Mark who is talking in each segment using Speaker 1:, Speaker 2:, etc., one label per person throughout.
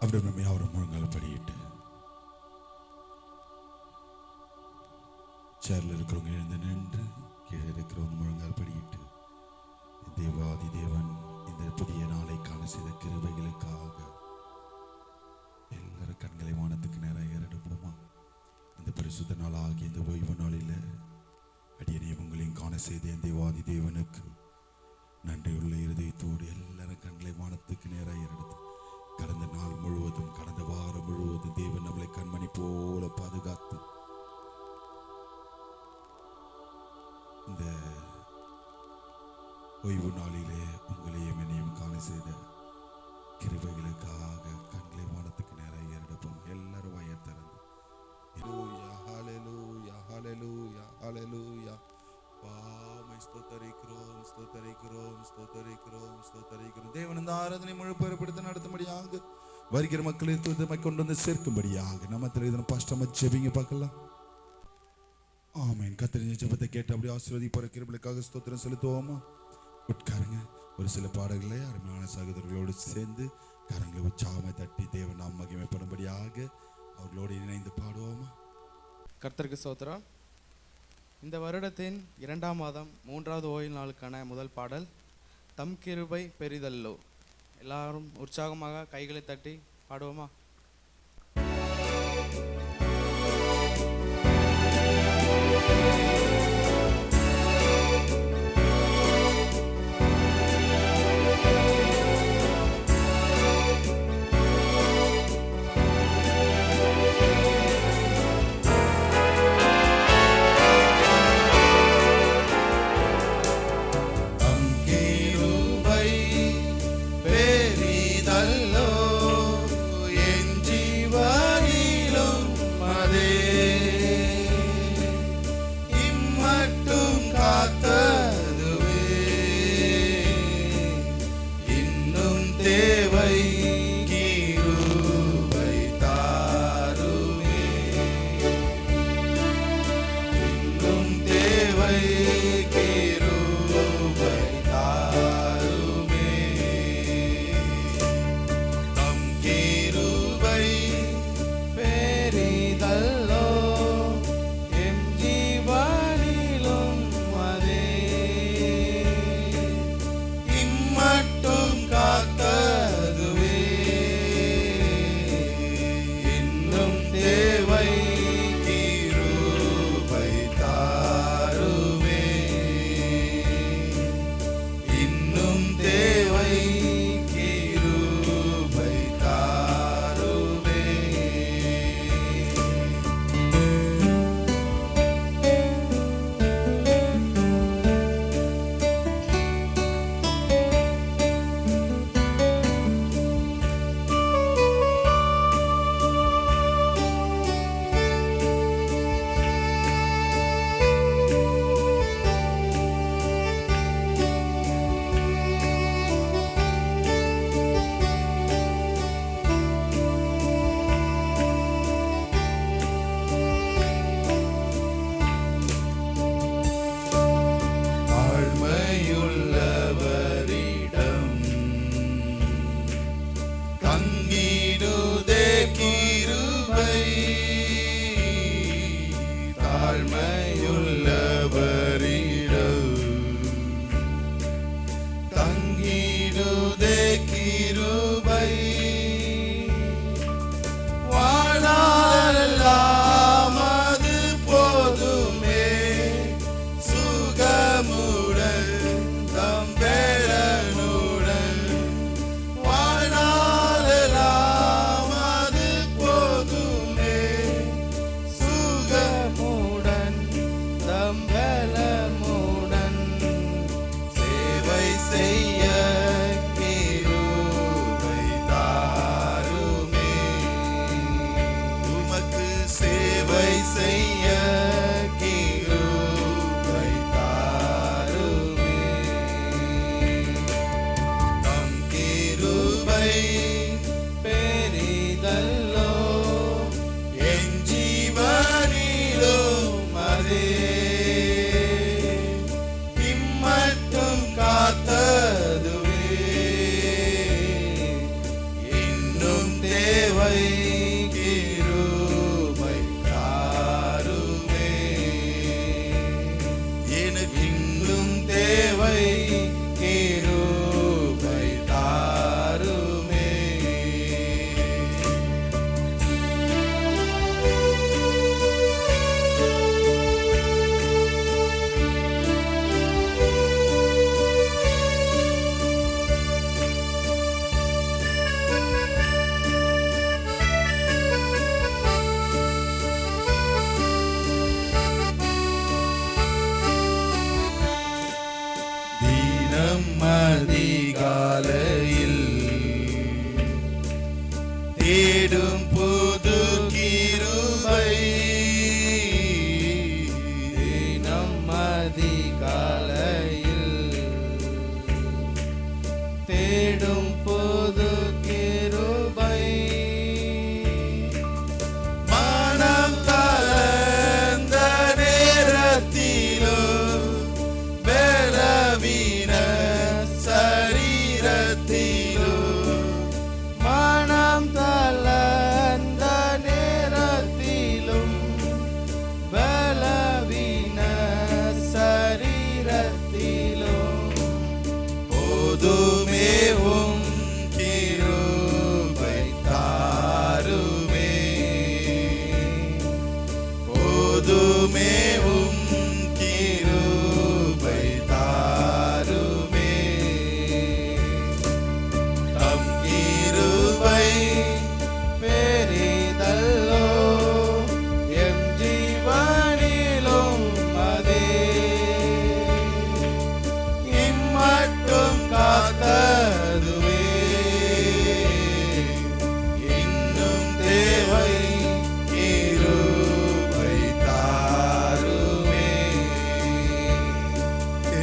Speaker 1: அப்படி நம்ம அவரை முழங்கால் படியிட்டு சேர்ல இருக்கிறவங்க எழுந்து நின்று, கீழே இருக்கிறவங்க முழங்கால் படியிட்டு, தேவாதி தேவன் இந்த புதிய நாளை காண செய்த கிருபைகளுக்காக எல்லாரும் கண்களை வானத்துக்கு நேராக ஏறெடுப்போமா? இந்த பரிசுத்த நாளாகிய இந்த ஓய்வு நாளில் அடியனையும் உங்களையும் காண செய்த என் தேவாதி தேவனுக்கு நன்றியுள்ள இருதயத்தோடு எல்லாரும் கண்களை வானத்துக்கு நேராக ஏறெடுத்து, கடந்த நாள் முழுவதும் கடந்த வாரம் முழுவதும் தேவன் நம்மளை கண்மணி போல பாதுகாத்து இந்த ஓய்வு நாளிலே உங்களையும் என்னையும் காண செய்த கிருபைகளுக்காக கண்களை வானத்துக்கு நேராக ஏறெடுப்போம். எல்லாரும் வாயை திறந்து ஹல்லேலூயா ஹல்லேலூயா ஹல்லேலூயா ஸ்தோத்தரிக்கிறோம் ஸ்தோத்தரிக்கிறோம் ஸ்தோத்தரிக்கிறோம் ஸ்தோத்தரிக்கிறோம். தேவன் இந்த ஆராதனை முழு பொறுப்படுத்த நடத்தும்படியாக வருகிற மக்களை தூதமை கொண்டு வந்து சேர்க்கும்படியாக நம்ம இதனை பாஸ்டமா ஜெபிங்க பார்க்கலாம். ஆமென். கர்த்தரின் ஜெபத்தை கேட்டு அப்படி ஆசீர்வதிப்பார் கிருபைகளுக்காக ஸ்தோத்திரம் செலுத்துவோமா? உட்காருங்க. ஒரு சில பாடல்களை அருமையான சகோதரர்களோடு சேர்ந்து கரங்களை உற்சாகமாய் தட்டி தேவன் நாம் மகிமைப்படும்படியாக அவர்களோடு இணைந்து பாடுவோமா?
Speaker 2: கர்த்தருக்கு ஸ்தோத்திரம். இந்த வருடத்தின் 2ஆம் மாதம் 3வது ஓய்வு நாளுக்கான முதல் பாடல் தம் கிருபை பெரிதல்லோ. எல்லாரும் உற்சாகமாக கைகளை தட்டி பாடுவோமா?
Speaker 1: பெரிதல்லோ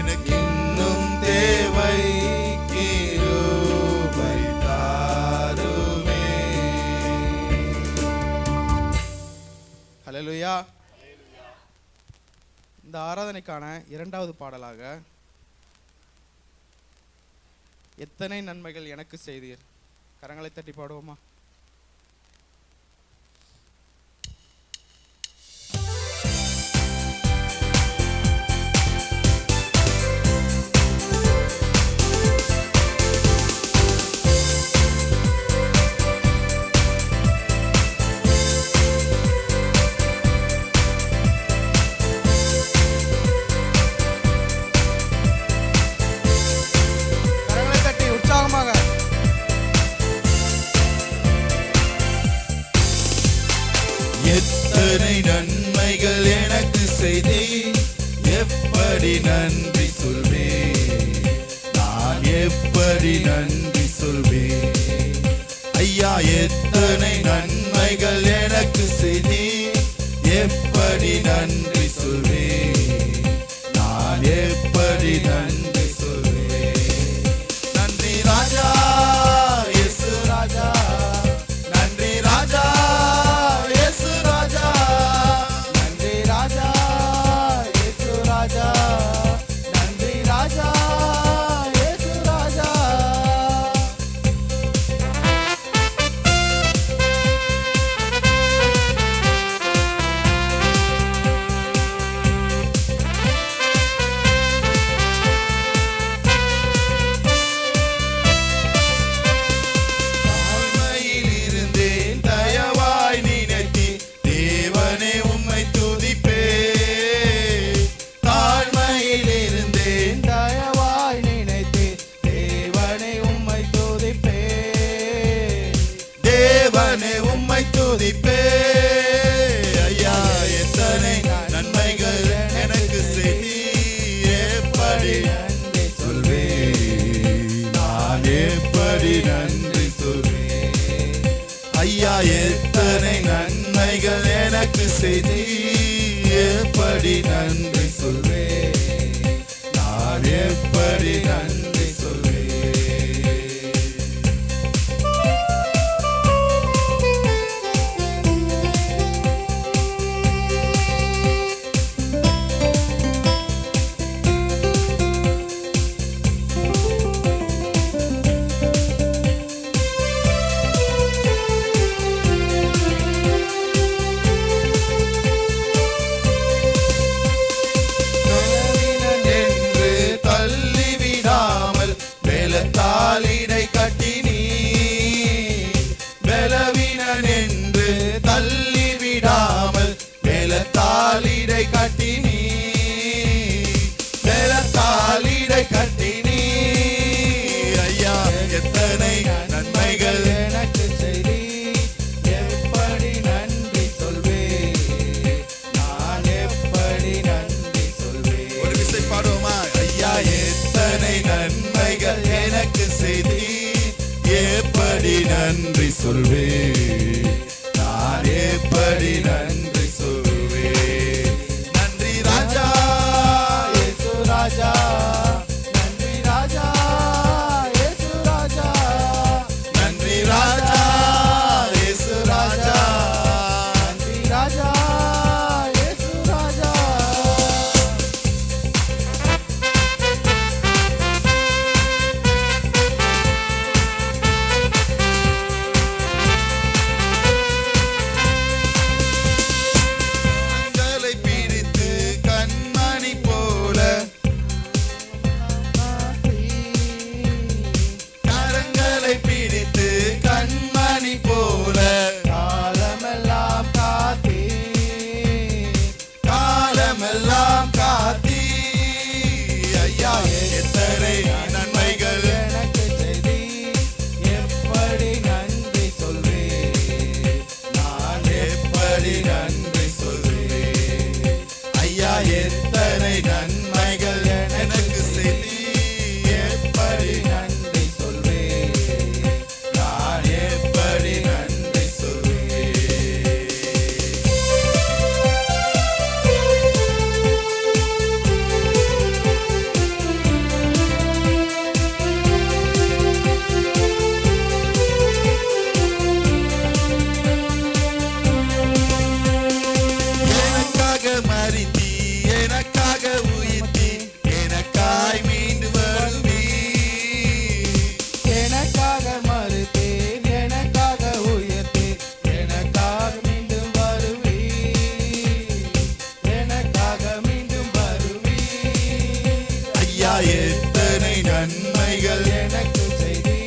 Speaker 1: எனக்கு இன்னும் தேவை கிருபை தாருமே.
Speaker 2: ஹல்லேலூயா. இந்த ஆராதனைக்கான இரண்டாவது பாடலாக எத்தனை நன்மைகள் எனக்கு செய்தீர். கரங்களை தட்டி பாடுவோமா?
Speaker 1: எத்தனை நன்மைகள் எனக்கு செய்தீர், எப்படி நன்றி சொல்வேன், நான் எப்படி நன்றி சொல்வேன். ஐயா எத்தனை நன்மைகள் எனக்கு செய்தீர், எப்படி நன்றி சொல்வேன், நான் எப்படி நன்றி சொல்வேன். நன்றி ராஜா இயேசு ராஜா, நன்றி ராஜா இயேசு ராஜா, நன்றி ராஜா இயேசு ராஜா, நன்றி ராஜா இயேசு ராஜா. தாழ்மையில் இருந்தேன் தயவாய் நினைத்தி தேவனே உம்மை துதிப்பேன். தாழ்மையில் இருந்தேன் தயவாய் நினைத்து தேவனே உம்மை துதிப்பேன், தேவனே உம்மை துதிப்பேன். ஐயா எத்தனை நன்மைகள் எனக்கு செய்தீர், எப்படி நன்றி சொல்வேன், நான் எப்படி நன்றி சொல்வேன். ஐயா எத்தனை நன்மைகள் எனக்கு செய்தீர், எப்படி நன்றி சொல்வேன், நான் எப்படி நன்றி சொல்வேன். பலவீனன் என்று தள்ளிவிடாமல் பலத்தாலிடை கட்டினீர், பலவீனன் என்று தள்ளிவிடாமல் பலத்தாலிடை கட்டினீர், பலத்தாலிடை கட்டினீர். ஐயா எத்தனை நன்மைகள் எனக்கு செய்தீர், எப்படி நன்றி சொல்வேன், நான் எப்படி நன்றி சொல்வேன். ஒரு விசை பாடுவோமா? ஐயா எத்தனை நன்மைகள் எனக்கு செய்தீர், எப்படி நன்றி சொல்வேன், நான் எப்படி நன்றி சொல்வேன். நன்றி ராஜா இயேசு ராஜா, நன்றி ராஜா இயேசு ராஜா, நன்றி ராஜா இயேசு ராஜா, நன்றி ராஜா இயேசு ராஜா. ஐயா எத்தனை நன்மைகள்
Speaker 2: எனக்கு செய்தி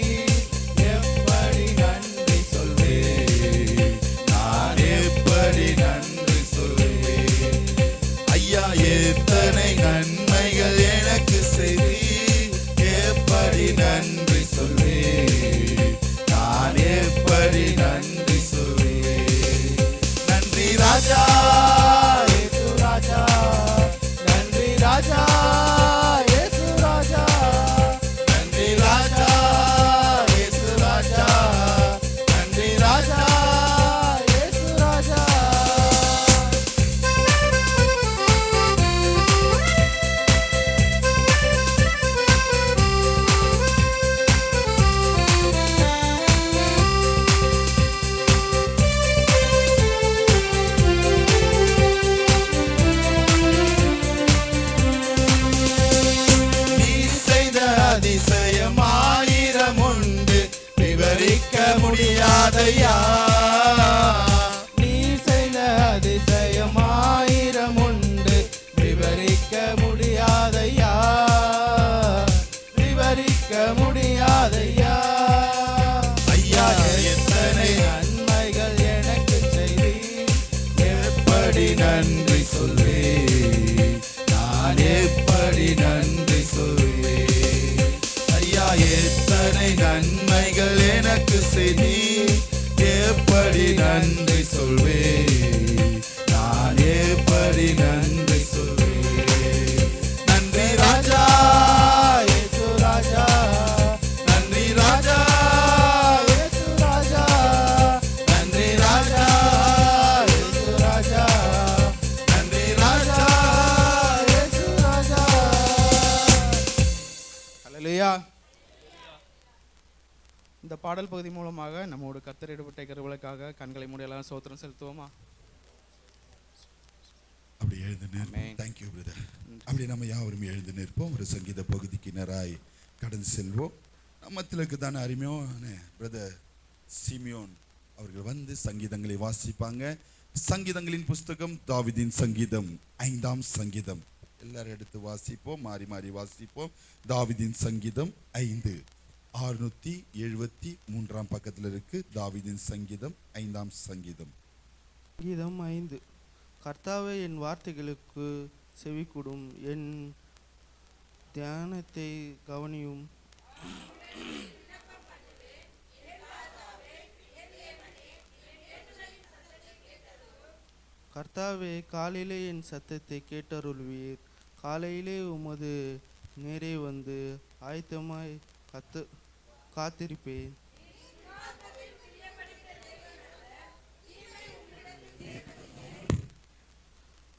Speaker 2: எப்படி நன்றி சொல்வேன்
Speaker 1: நான் எப்படி நன்றி சொல்வேன் ஐயா எத்தனை நன்மைகள் எனக்கு செய்தி எப்படி நன்றி சொல்வேன் நான் எப்படி நன்றி சொல்வேன் நன்றி ராஜா
Speaker 2: இயேசு ராஜா நன்றி ராஜா இயேசு ராஜா
Speaker 1: நன்றி ராஜா இயேசு ராஜா நன்றி ராஜா
Speaker 2: இயேசு ராஜா
Speaker 1: நீர் செய்த அதிசயம் ஆயிரம் உண்டு விவரிக்க முடியாதையா
Speaker 2: நீ செய்த அதிசயம் ஆயிரம் உண்டு விவரிக்க முடியாதையா விவரிக்க முடியாதையா
Speaker 1: ஐயா எத்தனை
Speaker 2: நன்மைகள் எனக்கு செய்தி
Speaker 1: எப்படி நன்றி சொல்வேன் நான் எப்படி நன்றி சொல்வேன் ஐயா எத்தனை நன்மைகள் எனக்கு செய்தி எப்படி நன்றி சொல்வேன் நான் எப்படி நன்றி சொல்வேன் நன்றி ராஜா
Speaker 2: இயேசு ராஜா
Speaker 1: நன்றி ராஜா
Speaker 2: இயேசு ராஜா
Speaker 1: நன்றி ராஜா
Speaker 2: இயேசு ராஜா
Speaker 1: நன்றி ராஜா
Speaker 2: இயேசு ராஜா ஹல்லேலூயா. இந்த பாடல் பகுதி மூலமாக நம்மோடு கர்த்தர் ஈடுபட்ட கிருபைகளுக்காக கண்களை மூடி எல்லாம் ஸ்தோத்திரம் செலுத்துவோமா?
Speaker 1: அப்படி எழுந்து
Speaker 2: Amen.
Speaker 1: நிற்போம். Thank you brother. அப்படி நம்ம யாவரும் எழுந்து நிற்போம். ஒரு சங்கீத பகுதிக்கு நேராய் கடந்து செல்வோம். நம்மத்திலுக்கு தானே அருமையான பிரதர் சிமியோன் அவர்கள் வந்து சங்கீதங்களை வாசிப்பாங்க. சங்கீதங்களின் புஸ்தகம் தாவீதின் சங்கீதம் 5ஆம் சங்கீதம். எல்லாரும் எடுத்து வாசிப்போம், மாறி மாறி வாசிப்போம். தாவீதின் சங்கீதம் 5 673 பக்கத்தில் இருக்கு. தாவீதின் சங்கீதம் 5ஆம் சங்கீதம்.
Speaker 2: கீதம் 5. கர்த்தாவே என் வார்த்தைகளுக்கு செவிகொடும், என் தியானத்தை கவனியும். கர்த்தாவே காலையிலே என் சத்தத்தை கேட்டருள்வீர். காலையிலே உமது நேரே வந்து ஆயத்தமாய் காத்திருப்பேன்.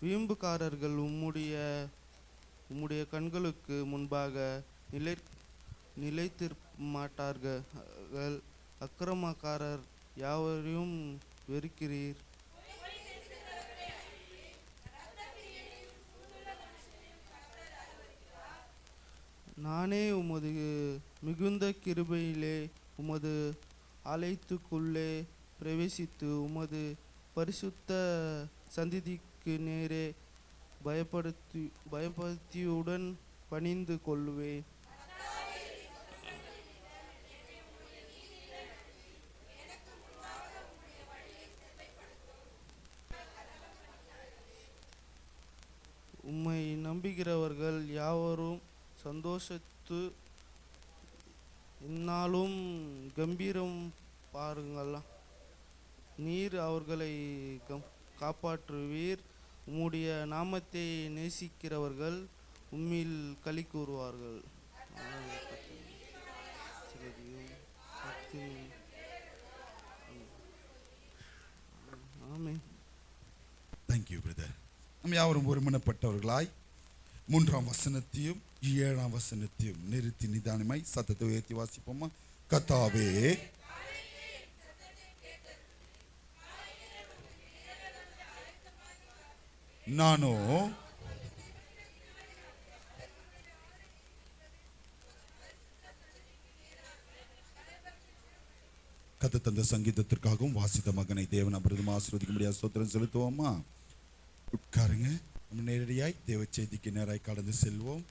Speaker 2: வீம்புக்காரர்கள் உம்முடைய கண்களுக்கு முன்பாக நிலைத்திருக்க மாட்டார்கள். அக்கிரமக்காரர் யாவரையும் வெறுக்கிறீர். நானே உமது மிகுந்த கிருபையிலே உமது ஆலயத்துக்குள்ளே பிரவேசித்து உமது பரிசுத்த சந்நிதிக்கு நேரே பயபக்தியுடன் பணிந்து கொள்வேன். உம்மை நம்புகிறவர்கள் யாவரும் சந்தோஷத்து இந்நாளும் கம்பீரம் பாருங்கள். நீர் அவர்களை காப்பாற்றுவீர். உம்முடைய நாமத்தை நேசிக்கிறவர்கள் உம்மில் களி கூறுவார்கள். ஆமென்.
Speaker 1: Thank you brother. நம்ம யாவரும் ஒருமனப்பட்டவர்களாய் 3ஆம் வசனத்தையும் 7ஆம் வசனத்தையும் நிறுத்தி நிதானமாய் சத்தத்தை உயர்த்தி வாசிப்போமா? கர்த்தாவே நானோ கத்த தந்த சங்கீதத்திற்காகவும் வாசித்த மகனை தேவன் அபிரதமா ஆசீர்வதிக்க முடியாத ஸ்தோத்திரம் செலுத்துவோமா? உட்காருங்க. நம்ம நேரடியாய் தேவ செய்திக்கு நேராய் கடந்து செல்வோம்.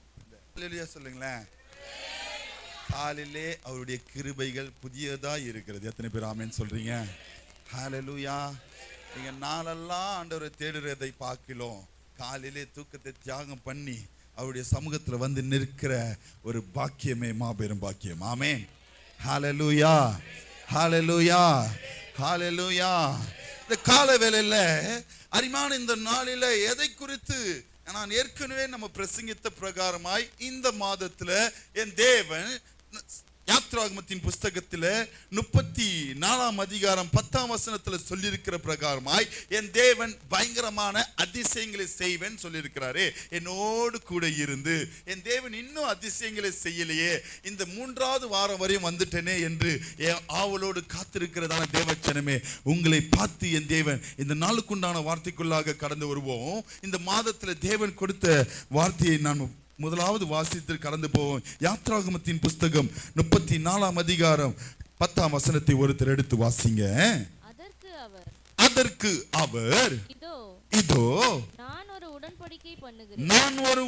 Speaker 1: ஹல்லேலூயா சொல்லுங்களேன். காலையிலே அவருடைய கிருபைகள் புதியதா இருக்கிறது. எத்தனை பேர் ஆமென் சொல்றீங்க? ஹல்லேலூயா. நீங்க நாளெல்லாம் ஆண்டவரை தேடுறதை பார்க்கலாம், காலையிலே தூக்கத்தை தியாகம் பண்ணி அவருடைய சமூகத்துல வந்து நிற்கிற ஒரு பாக்கியமே மாபெரும் பாக்கியம். ஆமென். ஹல்லேலூயா, ஹல்லேலூயா, ஹல்லேலூயா. இந்த கால வேளையில அரிமான இந்த நாளில எதை குறித்து நான் ஏற்கனவே நம்ம பிரசங்கித்த பிரகாரமாய் இந்த மாதத்துல என் தேவன் யாத்ராகமத்தின் புஸ்தகத்தில் 34 அதிகாரம் 10 வசனத்துல சொல்லியிருக்கிற பிரகாரமாய் என் தேவன் பயங்கரமான அதிசயங்களை செய்வேன் சொல்லியிருக்கிறாரே. என்னோடு கூட இருந்து என் தேவன் இன்னும் அதிசயங்களை செய்யலையே, இந்த 3வது வாரம் வரையும் வந்துட்டேனே என்று ஆவலோடு காத்திருக்கிறதான தேவச்சனமே, உங்களை பார்த்து என் தேவன் இந்த நாளுக்குண்டான வார்த்தைக்குள்ளாக கடந்து வருவோம். இந்த மாதத்துல தேவன் கொடுத்த வார்த்தையை நான் முதலாவது வாசித்து கடந்து போவோம். யாத்ராகமத்தின் புஸ்தகம் 34 அதிகாரம் 10 வசனத்தை ஒருத்தர் எடுத்து வாசிங்க. அதற்கு அவர் இதோ நான் ஒரு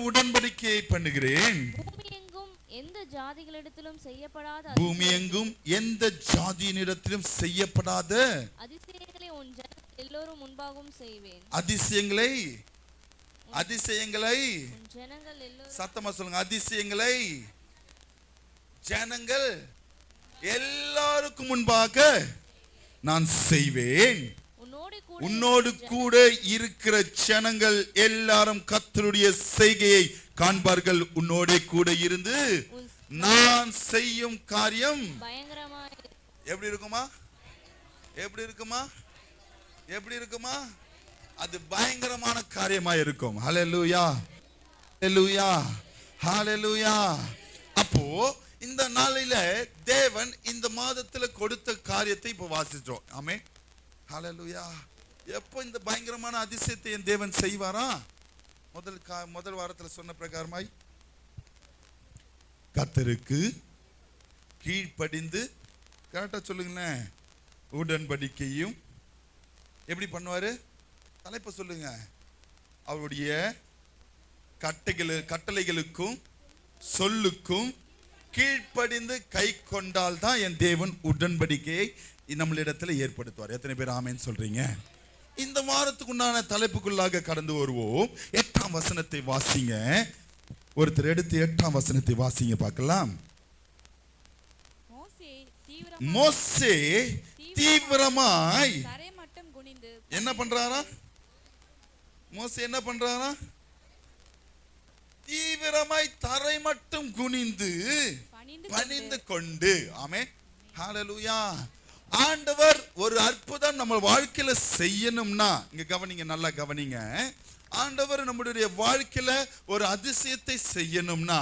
Speaker 1: உடன்படிக்கையை பண்ணுகிறேன். பூமி எங்கும் எந்த ஜாதியினிடத்திலும் செய்யப்படாத அதிசயங்களை உன் ஜனங்கள் எல்லோரும் முன்பாகவும் செய்வேன். அதிசயங்களை சத்தமா சொல்லுங்க. அதிசயங்களை ஜனங்கள் எல்லாருக்கும் முன்பாக நான் செய்வேன். உன்னோடு கூட இருக்கிற ஜனங்கள் எல்லாரும் கர்த்தருடைய செய்கையை காண்பார்கள். உன்னோட கூட இருந்து நான் செய்யும் காரியம் எப்படி இருக்குமா? எப்படி இருக்குமா? எப்படி இருக்குமா? அது பயங்கரமான காரியமா இருக்கும். ஹல்லேலூயா, ஹல்லேலூயா, ஹல்லேலூயா. அப்போ இந்த நாளில தேவன் இந்த மாதத்துல கொடுத்த காரியத்தை இப்ப வாசிச்சோம். ஆமென், ஹல்லேலூயா. எப்போ இந்த பயங்கரமான அதிசயத்தை என் தேவன் செய்வாரா? முதல் வாரத்துல சொன்ன பிரகாரமாய் கர்த்தருக்கு கீழ்ப்படிந்து, கரெக்டா சொல்லுங்களேன், உடன்படிக்கையும் எப்படி பண்ணுவாரு? தலைப்பு சொல்லுங்க. அவருடைய கட்டளைகளுக்கும் சொல்லுக்கும் கீழ்ப்படிந்து கை கொண்டால் தான் என் தேவன் உடன்படிக்கையை நம்மளிடத்துல ஏற்படுத்துவார். எத்தனை பேர் ஆமென் சொல்றீங்க? இந்த வாரத்துக்கு உண்டான தலைப்புக்குள்ளாக கடந்து வருவோம். 8ஆம் வசனத்தை வாசிங்க. ஒருத்தர் எடுத்து 8ஆம் வசனத்தை வாசிங்க பார்க்கலாம். மோசே தீவிரமாய் என்ன பண்றாரா? மோசே என்ன பண்றாரா? தீவிரமாய் தரை மட்டும் குனிந்து பணிந்து கொண்டு. ஆமென், ஹல்லேலூயா. ஆண்டவர் ஒரு அற்புதம் நம்ம வாழ்க்கையில செய்யணும்னா, இங்க கவனிங்க, நல்லா கவனிங்க. ஆண்டவர் நம்மளுடைய வாழ்க்கையில ஒரு அதிசயத்தை செய்யணும்னா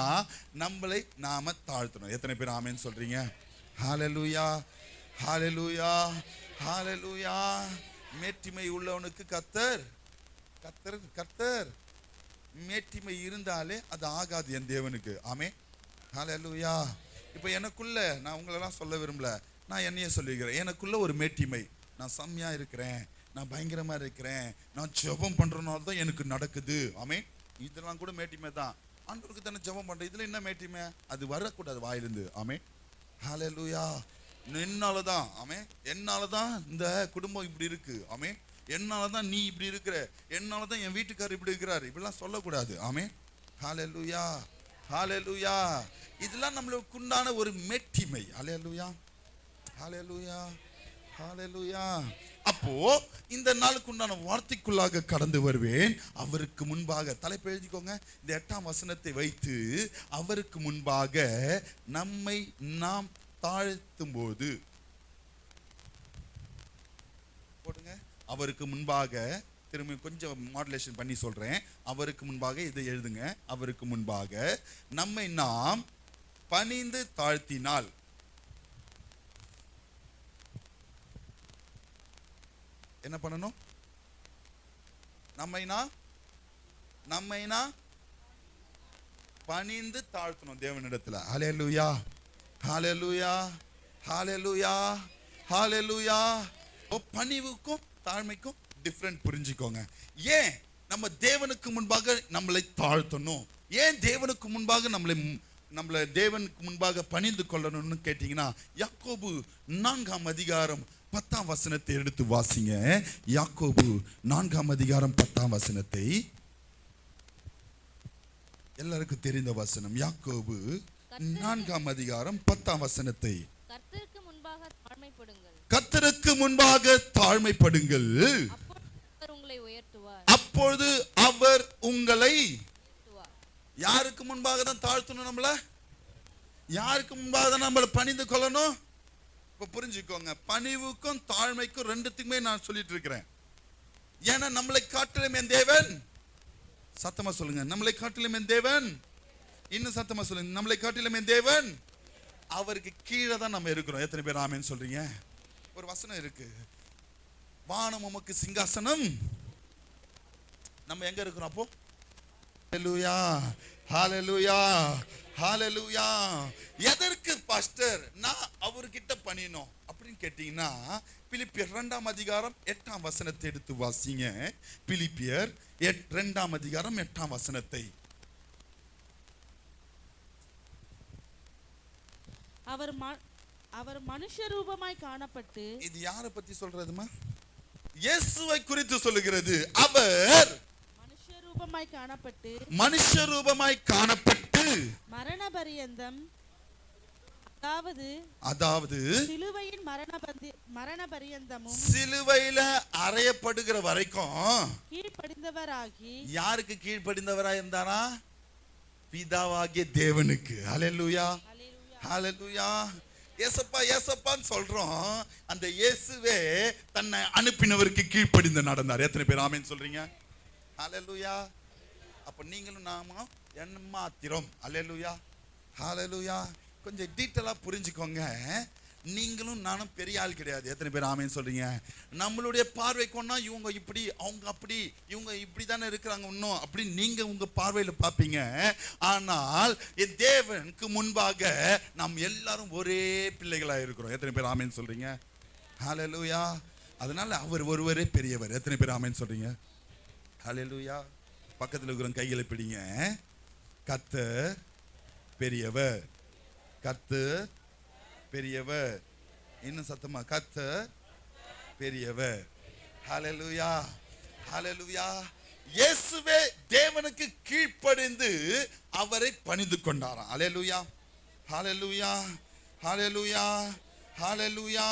Speaker 1: நம்மளை நாம தாழ்த்தணும். எத்தனை பேர் ஆமென் சொல்றீங்க? ஹல்லேலூயா, ஹல்லேலூயா, ஹல்லேலூயா. மேட்டிமை உள்ளவனுக்கு கர்த்தர் கர்த்தர் கர்த்தர். மேட்டிமை இருந்தாலே அது ஆகாது என் தேவனுக்கு. ஆமென், ஹல்லேலூயா. இப்போ எனக்குள்ள, நான் உங்களெல்லாம் சொல்ல விரும்பல, நான் என்னையே சொல்லிக்கிறேன். எனக்குள்ள ஒரு மேட்டிமை, நான் செம்மையா இருக்கிறேன், நான் பயங்கரமா இருக்கிறேன், நான் ஜெபம் பண்றதுனால தான் எனக்கு நடக்குது. ஆமென். இதெல்லாம் கூட மேட்டிமை தான். ஆண்டவருக்கு தானே ஜெபம் பண்றேன், இதுல என்ன மேட்டிமை? அது வரக்கூடாது வாயிலிருந்து. ஆமென், ஹல்லேலூயா. என்னாலதான், ஆமென், என்னாலதான் இந்த குடும்பம் இப்படி இருக்கு. ஆமென், என்னாலதான் நீ இப்படி இருக்கிற, என்னாலதான் என் வீட்டுக்காரர் இப்படி இருக்கிறார், இப்படிலாம் சொல்லக்கூடாது. ஆமென், ஹல்லேலூயா, ஹல்லேலூயா. இதெல்லாம் நம்மளுக்கு உண்டான ஒரு மேட்டிமை. ஹல்லேலூயா, ஹல்லேலூயா, ஹல்லேலூயா. அப்போ இந்த நாளுக்கு உண்டான வார்த்தைக்குள்ளாக கடந்து வருவேன். அவருக்கு முன்பாக, தலைப்பு எழுதிக்கோங்க, இந்த 8ஆம் வசனத்தை வைத்து, அவருக்கு முன்பாக நம்மை நாம் தாழ்த்தும் போது போடுங்க. அவருக்கு முன்பாக, திரும்ப கொஞ்சம் மாடுலேஷன் பண்ணி சொல்றேன். அவருக்கு முன்பாக இதை எழுதுங்க. அவருக்கு முன்பாக நம்மை நாம் பணிந்து தாழ்த்தினால், என்ன பண்ணணும்? நம்மைனா பணிந்து தாழ்த்தணும் தேவனிடத்துல. ஹல்லேலூயா, ஹல்லேலூயா, ஹல்லேலூயா, ஹல்லேலூயா. பணிவுக்கும் தாழ்மைக்கும் டிஃபரண்ட் புரிஞ்சுக்கோங்க. ஏன் நம்ம தேவனுக்கு முன்பாக நம்மளை தாழ்த்தணும்? ஏன் தேவனுக்கு முன்பாக நம்மளை தேவனுக்கு முன்பாக பணிந்து கொள்ளணும்னு கேட்டீங்கன்னா, யாக்கோபு 4ஆம் அதிகாரம் 10ஆம் வசனத்தை எடுத்து வாசிங்க. யாக்கோபு 4ஆம் அதிகாரம் 10ஆம் வசனத்தை, எல்லாருக்கும் தெரிந்த வசனம். யாக்கோபு 4ஆம் அதிகாரம் 10ஆம் வசனத்தை,
Speaker 3: கர்த்தருக்கு முன்பாக தாழ்மைப்படுங்கள்,
Speaker 1: கர்த்தருக்கு முன்பாக தாழ்மைப்படுங்கள், அப்பொழுது அவர் உங்களை யாருக்கு முன்பாக தான் தாழ்த்தணும்? நம்மள யாருக்கு முன்பாக தான் நம்மளை பணிந்து கொள்ளணும்? இப்ப புரிஞ்சுக்கோங்க, பணிவுக்கும் தாழ்மைக்கும் ரெண்டுத்துக்குமே நான் சொல்லிட்டு இருக்கிறேன். ஏன்னா நம்மளை காட்டிலும் என் தேவன், சத்தமா சொல்லுங்க, நம்மளை காட்டிலும் என் தேவன், இன்னும் சத்தமா சொல்லுங்க, நம்மளை காட்டிலும் என் தேவன், அவருக்கு கீழே தான் நம்ம இருக்கிறோம். எத்தனை பேர் ஆமென் சொல்றீங்க? ஒரு வசனம் இருக்கு, வானம் உமக்கு சிங்காசனம், நம்ம எங்க இருக்கிறோம் அப்போ? ஹalleluya, ஹalleluya, ஹalleluya. எதற்கு பாஸ்டர் நான் அவர்கிட்ட பணியணும் அப்படின்னு கேட்டீங்கன்னா, பிலிப்பியர் 2ஆம் அதிகாரம் 8ஆம் வசனத்தை எடுத்து வாசிங்க. பிலிப்பியர் 2ஆம் அதிகாரம் 8ஆம் வசனத்தை.
Speaker 4: அவர் மனுஷ ரூபமாய் காணப்பட்டு,
Speaker 1: இது யாரை பத்தி சொல்றதுமா? இயேசுவை குறித்து சொல்லுகிறது. அவர் மனுஷ ரூபமாய் காணப்பட்டு
Speaker 4: மரண பரியந்தம்,
Speaker 1: அதாவது
Speaker 4: சிலுவையின் மரண பரியந்தமும்,
Speaker 1: சிலுவையில அறையப்படுகிற வரைக்கும்
Speaker 4: கீழ்ப்படிந்தவராகி,
Speaker 1: யாருக்கு கீழ்ப்படிந்தவராய் இருந்தாரா? பிதாவாகிய தேவனுக்கு. ஹalleluya, ஹalleluya. ஏசப்பா ஏசப்பான்னு சொல்றோம், அந்த இயேசுவே தன்னை அனுப்பினவருக்கு கீழ்ப்படிந்து நடந்தார். எத்தனை பேர் ஆமென் சொல்றீங்க? ஹalleluya. அப்ப நீங்களும் நாமும் என்ன மாத்திரம்? ஹalleluya, ஹalleluya. கொஞ்சம் டீட்டெயிலா புரிஞ்சுக்கோங்க. நீங்களும் நானும் பெரிய ஆள் கிடையாது. எத்தனை பேர் ஆமென் சொல்றீங்க? நம்மளுடைய பார்வைக்குன்னா இவங்க இப்படி, அவங்க அப்படி, இவங்க இப்படி தானே இருக்கிறாங்க இன்னும் அப்படி நீங்க உங்க பார்வையில பார்ப்பீங்க. ஆனால் என் தேவனுக்கு முன்பாக நாம் எல்லாரும் ஒரே பிள்ளைகளா இருக்கிறோம். எத்தனை பேர் ஆமென் சொல்றீங்க? ஹalleluya. அதனால அவர் ஒருவரே பெரியவர். எத்தனை பேர் ஆமென் சொல்றீங்க? ஹalleluya. பக்கத்தில் இருக்கிற கைகளை பிடிங்க. கர்த்தர் பெரியவர், கர்த்தர் பெரியவர். இன்னும் சத்தமா, கர்த்தர் பெரியவர். ஹalleluya, ஹalleluya. இயேசுவே தேவனுக்கு கீழ்ப்படிந்து அவரை பணிந்து கொண்டாராம். ஹalleluya, ஹalleluya, ஹalleluya, ஹalleluya.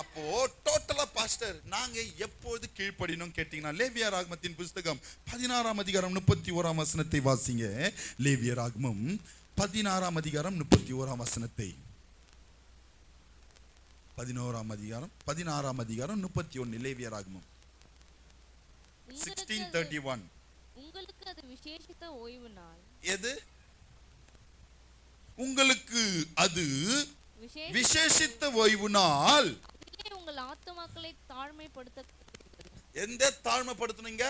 Speaker 1: அப்போ டோட்டலா பாஸ்டர் நாங்க எப்போது கீழ்ப்படினோம் கேட்டீங்கன்னா, லேவியராகமத்தின் புத்தகம் 16ஆம் அதிகாரம் 31ஆம் வசனத்தை வாசிங்க. லேவியராகமம் 16ஆம் அதிகாரம் 31ஆம் வசனத்தை. 16ஆம் அதிகாரம் 31. லேவியராகமம் 16:31.
Speaker 3: உங்களுக்கு அது விசேஷித்த ஓய்வு நாள்.
Speaker 1: எது? உங்களுக்கு அது விசேஷித்த ஓய்வு நாள்.
Speaker 3: உங்கள் ஆத்துமாக்களை தாழ்மைப்படுத்த.
Speaker 1: எந்த தாழ்மைப்படுத்தணுங்க?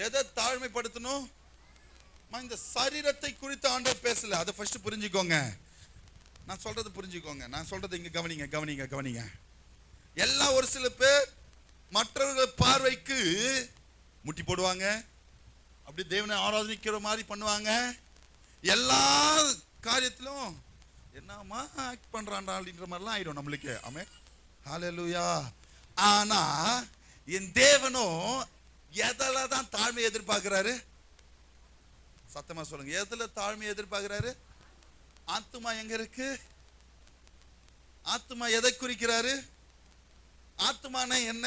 Speaker 1: எதை தாழ்மைப்படுத்தணும்? இந்த சரீரத்தை குறித்து ஆண்டவர் பேசல. அதை ஃபர்ஸ்ட் புரிஞ்சுக்கோங்க. நான் சொல்றது புரிஞ்சுக்கோங்க. நான் சொல்றது இங்க கவனிங்க, கவனிங்க, கவனிங்க. எல்லாம் ஒரு சில பேர் மற்றவர்கள் பார்வைக்கு முட்டி போடுவாங்க, அப்படி தேவனை ஆராதனிக்கிற மாதிரி பண்ணுவாங்க. எல்லா காரியத்திலும் என்னமா ஆக்ட் பண்றான்டா அப்படின்ற மாதிரிலாம் ஆயிடும் நம்மளுக்கு. ஆமென், ஹalleluya. ஆனா என் தேவனோ எதில தான் தாழ்மை எதிர்பார்க்கிறாரு? சத்தமா சொல்லுங்க, எதுல தாழ்மை எதிர்பார்க்கிறாரு? ஆத்துமா எங்க இருக்கு? ஆத்துமா எதை குறிக்கிறாரு? ஆத்துமான என்ன?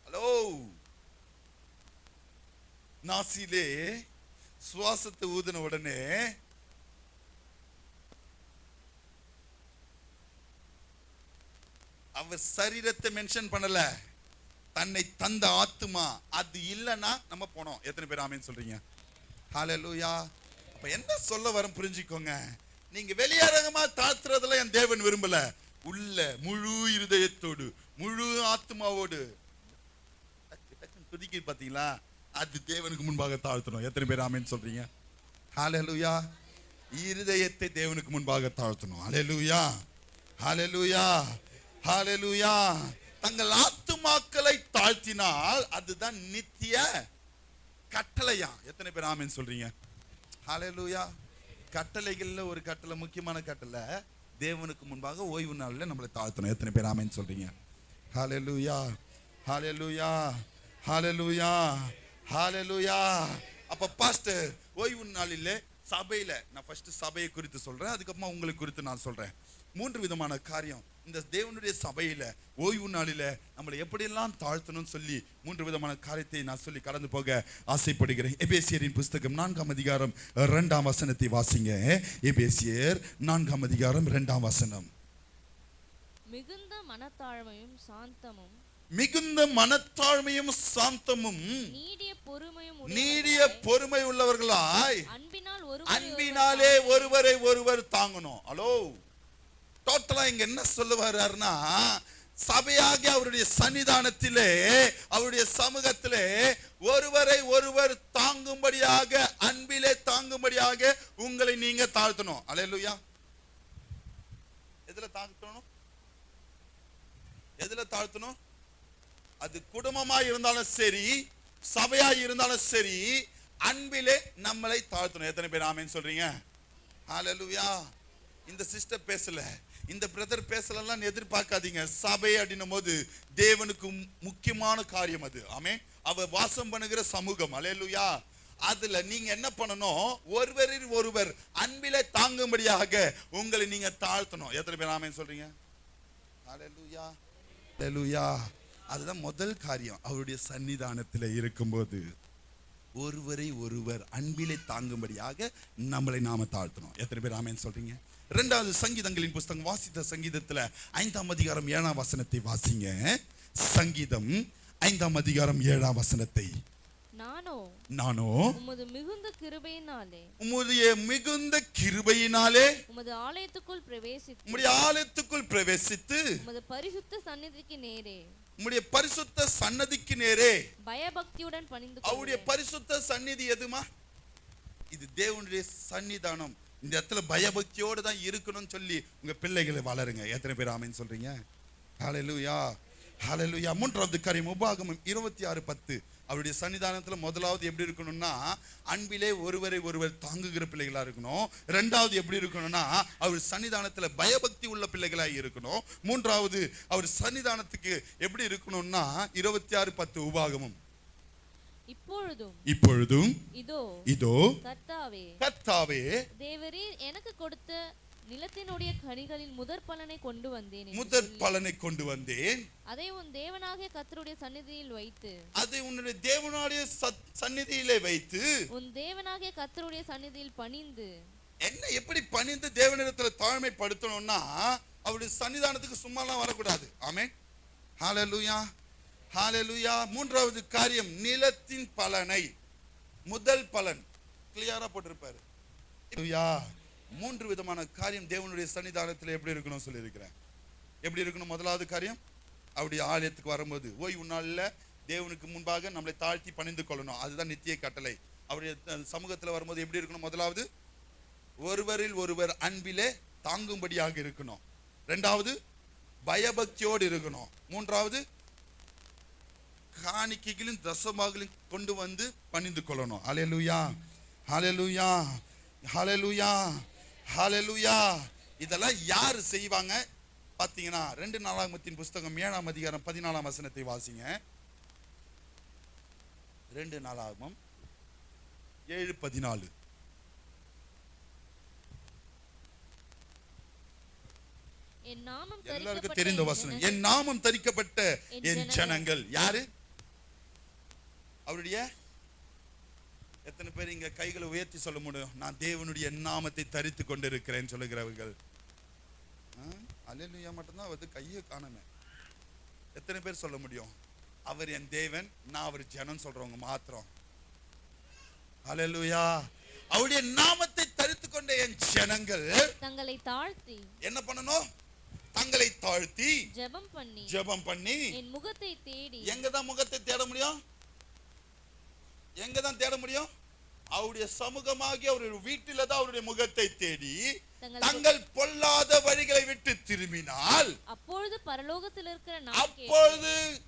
Speaker 1: ஹலோ, நாசிலே சுவாசத்தை ஊதின உடனே அவர் சரீரத்தை மென்ஷன் பண்ணல, தன்னை தந்த ஆத்துமா. அது இல்லைன்னா நம்ம போனோம். எத்தனை பேர் ஆமென் சொல்றீங்க? ஹalleluya. அப்ப என்ன சொல்ல வரும் புரிஞ்சுக்கோங்க. நீங்க வெளியரங்கமா தாழ்த்துறதுல என் தேவன் விரும்பல. உள்ள முழு இருதயத்தோடு முழு ஆத்மாவோடு துதிக்கி பாத்தீங்களா, அது தேவனுக்கு முன்பாக தாழ்த்தணும். எத்தனை பேர் ஆமென் சொல்றீங்க? ஹalleluya. இருதயத்தை தேவனுக்கு முன்பாக தாழ்த்தணும். ஹalleluya, ஹalleluya, ஹalleluya. தங்கள் ஆத்துமாக்களை தாழ்த்தினால் அதுதான் நித்திய கட்டளையா? எத்தனை பேர் ஆமென் சொல்றீங்க? ஹalleluya. கட்டளைகள்ல ஒரு கட்டளை, முக்கியமான கட்டளை, தேவனுக்கு முன்பாக ஓய்வு நாள்ல நம்மளை தாழ்த்தணும். எத்தனை பேர் ஆமென் சொல்றீங்க? ஹalleluya, ஹalleluya, ஹalleluya, ஹalleluya. அப்ப பாஸ்டர், ஓய்வு நாளிலே சபையில, நான் ஃபர்ஸ்ட் சபையை குறித்து சொல்றேன், அதுக்கப்புறமா உங்களுக்கு குறித்து நான் சொல்றேன். 3 விதமான காரியம் இந்த தேவனுடைய சபையில ஓய்வு நாளில நம்மளை எப்படியெல்லாம் தாழ்த்தணும்னு சொல்லி 3 விதமான காரியத்தை நான் சொல்லி கடந்து போக ஆசைப்படுகிறேன். எபேசியரின் புஸ்தகம் 4ஆம் அதிகாரம் 2ஆம் வசனத்தை வாசிங்க. எபேசியர் 4ஆம் அதிகாரம் 2ஆம் வசனம்.
Speaker 3: மிகுந்த மனத்தாழ்மையும் சாந்தமும்,
Speaker 1: மிகுந்த மனத்தாழ்மையும் சாந்தமும்,
Speaker 3: நீடிய
Speaker 1: பொறுமை உள்ளவர்களாய் அன்பினாலே ஒருவரை ஒருவர் தாங்கணும். ஹலோ, டோட்டலா இங்க என்ன சொல்ல வர்றாருன்னா, சபையாகிய அவருடைய சன்னிதானத்திலே, அவருடைய சமூகத்திலே ஒருவரை ஒருவர் தாங்கும்படியாக, அன்பிலே தாங்கும்படியாக உங்களை நீங்க தாழ்த்தணும். அல்லேலூயா. எதுல தாழ்த்தணும்? எதுல தாழ்த்தணும்? அது குடும்பமா இருந்தாலும் சரி, சபையா இருந்தாலும் சரி, அன்பிலே நம்மளை தாழ்த்தணும். எத்தனை பேர் ஆமென் சொல்றீங்க? ஹalleluya. இந்த சிஸ்டர் பேசல, இந்த பிரதர் பேசலாம் எதிர்பார்க்காதீங்க. சபை அப்படின்னும் போது தேவனுக்கு முக்கியமான காரியம் அது. ஆமென். அவ வாசம் பண்ணுகிற சமூகம். அல்லேலூயா. அதுல நீங்க என்ன பண்ணணும்? ஒருவரில் ஒருவர் அன்பிலே தாங்கும்படியாக உங்களை நீங்க தாழ்த்தணும். எத்தனை பேர் ஆமென் சொல்றீங்க? ஹalleluya, ஹalleluya. அதுதான் முதல் காரியம். அவருடைய சன்னிதானத்தில் இருக்கும்போது ஒருவரை ஒருவர் அன்பிலே தாங்கும்படியாக நம்மளை நாம தாழ்த்தணும். எத்தனை பேர் ஆமென் சொல்றீங்க? 2வது சங்கீதங்களின் புஸ்தகம், வாசித்த சங்கீதத்துல 5ஆம் அதிகாரம் 7ஆம் வசனத்தை வாசிங்க. சங்கீதம் 5ஆம் அதிகாரம் 7ஆம் வசனத்தை. நானோ
Speaker 3: உமது மிகுந்த கிருபையினாலே,
Speaker 1: உம்முடைய மிகுந்த கிருபையினாலே
Speaker 3: உமது ஆலயத்துக்குள்
Speaker 1: பிரவேசித்து
Speaker 3: உமது பரிசுத்த சந்நிதிக்கு நேரே,
Speaker 1: உம்முடைய பரிசுத்த சன்னதிக்கு நேரே
Speaker 3: பயபக்தியுடன் பணிந்து.
Speaker 1: அவருடைய பரிசுத்த சந்நிதி எதுமா? இது தேவனுடைய சன்னிதானம். இந்த இடத்துல பயபக்தியோடு தான் இருக்கணும்னு சொல்லி உங்க பிள்ளைகளை வளருங்க. எத்தனை பேர் ஆமென் சொல்றீங்க? ஹalleluya, ஹalleluya. 3வது காரியம், உபாகமம் 26:10. அவருடைய சன்னிதானத்துல முதலாவது எப்படி இருக்கணும்னா, அன்பிலே ஒருவரை ஒருவர் தாங்குகிற பிள்ளைகளா இருக்கணும். 2வது எப்படி இருக்கணும்னா, அவர் சன்னிதானத்துல பயபக்தி உள்ள பிள்ளைகளா இருக்கணும். 3வது அவர் சன்னிதானத்துக்கு எப்படி இருக்கணும்னா, 26:10 உபாகமம். இப்பொழுதும் இதோ கர்த்தாவே
Speaker 3: தேவரீர் எனக்கு கொடுத்த நிலத்தினுடைய கனிகளின் முதற் பலனை கொண்டு வந்தேன். அதை உன் தேவனாகிய கர்த்தருடைய சந்நிதியில் வைத்து,
Speaker 1: அதை உன்னுடைய தேவனுடைய சந்நிதியிலே வைத்து,
Speaker 3: உன் தேவனாகிய கர்த்தருடைய சந்நிதியில் பணிந்து.
Speaker 1: என்ன எப்படி பணிந்து தேவனிடத்துல தாழ்மைப்படுத்தணும்னா, அவருடைய சன்னிதானத்துக்கு சும்மாலாம் வரக்கூடாது. ஆமென். ஹalleluya, ஹalleluya. 3வது காரியம், நிலத்தின் பலனை, முதல் பலன் கிளியரா போட்டிருப்பாரு. 3 விதமான காரியம் தேவனுடைய சன்னிதானத்தில் எப்படி இருக்கணும் சொல்லி இருக்கிறேன். எப்படி இருக்கணும்? முதலாவது காரியம், அவருடைய ஆலயத்துக்கு வரும்போது ஓய்வு நாள்ல தேவனுக்கு முன்பாக நம்மளை தாழ்த்தி பணிந்து கொள்ளணும். அதுதான் நித்திய கட்டளை. அவருடைய சமூகத்தில் வரும்போது எப்படி இருக்கணும்? முதலாவது ஒருவரில் ஒருவர் அன்பிலே தாங்கும்படியாக இருக்கணும். 2வது பயபக்தியோடு இருக்கணும். 3வது காணிக்கைகளும் தசமாகளையும் கொண்டு வந்து பணிந்து கொள்ளணும். ஹalleluya, ஹalleluya, ஹalleluya, ஹalleluya. இதெல்லாம் யார் செய்வாங்க பாத்தீங்கன்னா, 2 நாளாகமத்தின் புஸ்தகம் 7ஆம் அதிகாரம் 14ஆம் வசனத்தை வாசிங்க. 2 நாளாகமம் 7:14. எல்லாருக்கும் தெரிந்த வசனம். என் நாமம் தரிக்கப்பட்ட என் ஜனங்கள். யாரு? அவருடைய. எத்தனை பேர் இங்க கைகளை உயர்த்தி சொல்ல முடியும்? நான் தேவனுடைய நாமத்தை தரித்து கொண்டிருக்கிறேன் சொல்லுகிறவர்கள். அல்லேலூயா மட்டும்தான் வந்து கையை காணமே. எத்தனை பேர் சொல்ல முடியும்? அவர் என் தேவன், நான் அவர் ஜனம் சொல்றவங்க மாத்திரம். அல்லேலூயா. அவருடைய நாமத்தை தரித்து கொண்ட என் ஜனங்கள்
Speaker 3: தங்களை தாழ்த்தி
Speaker 1: என்ன பண்ணணும்? தங்களை தாழ்த்தி ஜெபம் பண்ணி
Speaker 3: என் முகத்தை தேடி.
Speaker 1: எங்க தான் முகத்தை தேட முடியும்? எங்க தான் தேட முடியும்? அவருடைய சமூகமாகி அவருடைய வீட்டில தான் அவருடைய முகத்தை தேடி
Speaker 3: தங்கள்
Speaker 1: பொல்லாத வழிகளை விட்டு திரும்பினால்
Speaker 3: அப்பொழுது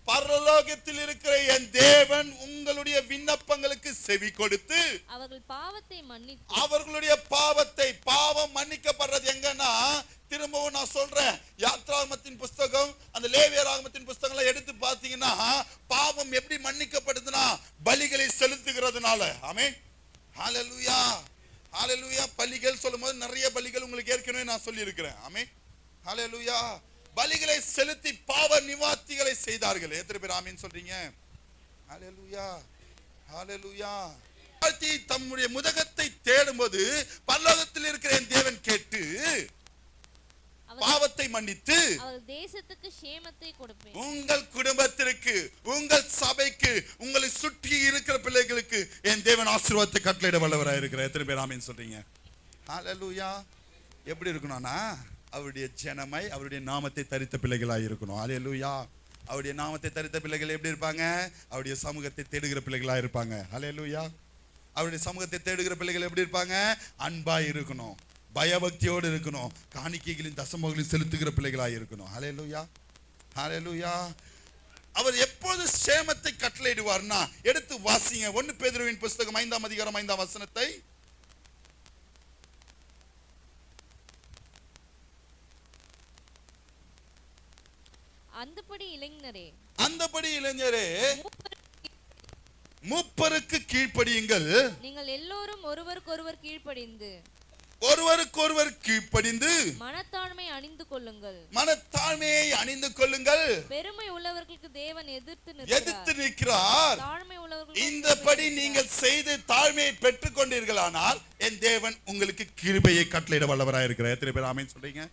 Speaker 1: பரலோகத்தில் இருக்கிற என் தேவன் உங்களுடைய விண்ணப்பங்களுக்கு செவி கொடுத்து அவர்களுடைய பாவம் மன்னிக்கப்படுறது எங்கன்னா, திரும்பவும் நான் சொல்றேன், யாத்ராகமத்தின் புஸ்தகம், அந்த லேவியராகமத்தின் புஸ்தகங்களை எடுத்து பார்த்தீங்கன்னா பாவம் எப்படி மன்னிக்கப்படுதுன்னா பலிகளை செலுத்துகிறதுனால. ஆமென், ஹalleluya, ஹalleluya. பலிகள் சொல்லும்போது நிறைய பலிகள் உங்களுக்கு ஏற்கனவே நான் சொல்லி இருக்கிறேன். ஆமென், ஹalleluya. பலிகளை செலுத்தி பாவ நிவார்த்திகளை செய்தார்கள். எத்தனை பேர் ஆமென் சொல்றீங்க? ஹalleluya, ஹalleluya. தம்முடைய முகத்தை தேடும்போது பரலோகத்தில் இருக்கிற என் தேவன் கேட்டு பாவத்தை மன்னித்து
Speaker 3: தேசத்துக்கு சேமத்தை கொடுப்பேன்.
Speaker 1: உங்கள் குடும்பத்திற்கு, உங்கள் சபைக்கு, உங்களை சுற்றி இருக்கிற பிள்ளைகளுக்கு என் தேவன் ஆசீர்வாதத்தை கட்டளையிட வல்லவராய் இருக்கிறார். எத்தனை பேர் ஆமென் சொல்றீங்க? ஹalleluya. எப்படி இருக்கணும்னா அவருடைய ஜனமாய் அவருடைய நாமத்தை தரித்த பிள்ளைகளாய் இருக்கணும். ஹalleluya. அவருடைய நாமத்தை தரித்த பிள்ளைகள் எப்படி இருப்பாங்க? அவருடைய சமூகத்தை தேடுகிற பிள்ளைகளாய் இருப்பாங்க. ஹalleluya. அவருடைய சமூகத்தை தேடுகிற பிள்ளைகள் எப்படி இருப்பாங்க? அன்பாய் இருக்கணும், பயபக்தியோடு இருக்கணும், காணிக்கைகளின் தசமங்களில் செலுத்துகிற பிள்ளைகளாய் இருக்கணும். ஹalleluya, ஹalleluya. அவர் எப்போது சேமத்தை கட்டளையிடுவார்னா, எடுத்து வாசிங்க 1 பேதுருவின் புஸ்தகம் 5ஆம் அதிகாரம் 5ஆம் வசனத்தை. அந்தபடி இளைஞரே மூப்பருக்கு கீழ்ப்படியுங்கள்.
Speaker 3: நீங்கள் எல்லோரும் ஒருவருக்கொருவர் கீழ்ப்படிந்து மனத்தாழ்மையை அணிந்து கொள்ளுங்கள். பெருமை உள்ளவர்களுக்கு தேவன் எதிர்த்து நிற்கிறார். தாழ்மை உள்ளவர்களுக்கு
Speaker 1: இந்தபடி நீங்கள் செய்து தாழ்மையை பெற்றுக் கொண்டீர்களானால் என் தேவன் உங்களுக்கு கிருபையை கட்டளையிட வல்லவராய் இருக்கிறார். எத்தனை பேர் ஆமென் சொல்றீங்க?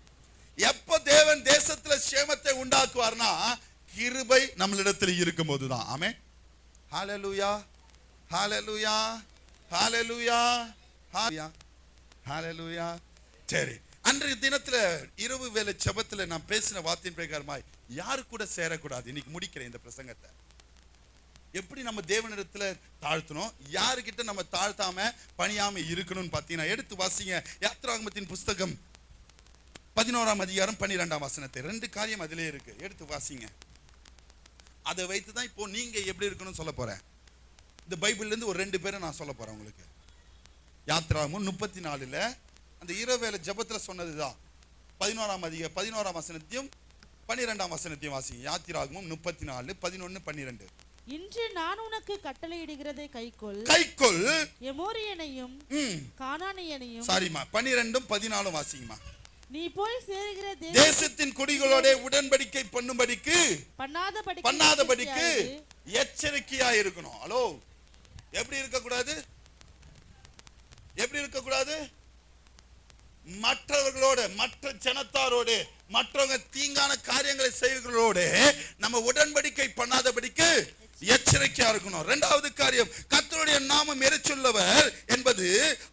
Speaker 1: எப்ப தேவன் தேசத்துல சேமத்தை உண்டாக்குவார்னா கிருபை நம்மளிடத்தில் இருக்கும் போதுதான். ஆமென், ஹalleluya, ஹalleluya, ஹalleluya, ஹalleluya. சரி, அன்றைய தினத்துல இரவு வேளை ஜெபத்துல நான் பேசின வார்த்தையின் பிரகாரமாய் யாரு கூட சேரக்கூடாது. இன்னைக்கு முடிக்கிறேன் இந்த பிரசங்கத்தை. எப்படி நம்ம தேவனிடத்துல தாழ்த்தணும், யாருக்கிட்ட நம்ம தாழ்த்தாம பணியாம இருக்கணும்னு பாத்தீங்கன்னா, எடுத்து வாசிங்க யாத்ராகமத்தின் புஸ்தகம் 11ஆம் அதிகாரம் 12ஆம் வசனத்தை. 2 காரியம் அதிலே இருக்கு, எடுத்து வாசிங்க. அதை வைத்துதான் இப்போ நீங்க எப்படி இருக்கணும்னு சொல்ல போறேன். இந்த பைபிள்ல இருந்து ஒரு 2 பேரை நான் சொல்ல போறேன் உங்களுக்கு. யாத்ராகமம் 34ல அந்த இரவேளை ஜெபத்துல சொன்னதுதான். 11ஆம் அதிகாரம் 11ஆம் வசனத்தையும் 12ஆம் வசனத்தையும் வாசிங்க. யாத்ராகமம் 34 11 12.
Speaker 4: இன்று நான் உனக்கு கட்டளையிடுகிறதை கைக்கொள். எமோரியனையும் கானானியனையும்.
Speaker 1: சாரிமா, 12 14 வாசிங்கம்மா.
Speaker 4: நீ போய் சேருகிற
Speaker 1: தேசத்தின் குடிகளோட உடன்படிக்கை பண்ணும்படிக்கு பண்ணாதபடிக்கு எச்சரிக்கையா இருக்கணும். ஹலோ, எப்படி இருக்கக்கூடாது? எப்படி இருக்கக்கூடாது? மற்றவர்களோட, மற்ற ஜனத்தாரோடு, மற்றவங்க தீங்கான காரியங்களை செய்வர்களோடு நம்ம உடன்படிக்கை பண்ணாதபடிக்கு எச்சரிக்கையா இருக்கணும். 2வது காரியம், கர்த்தருடைய நாமம் எரிச்சுள்ளவர் என்பது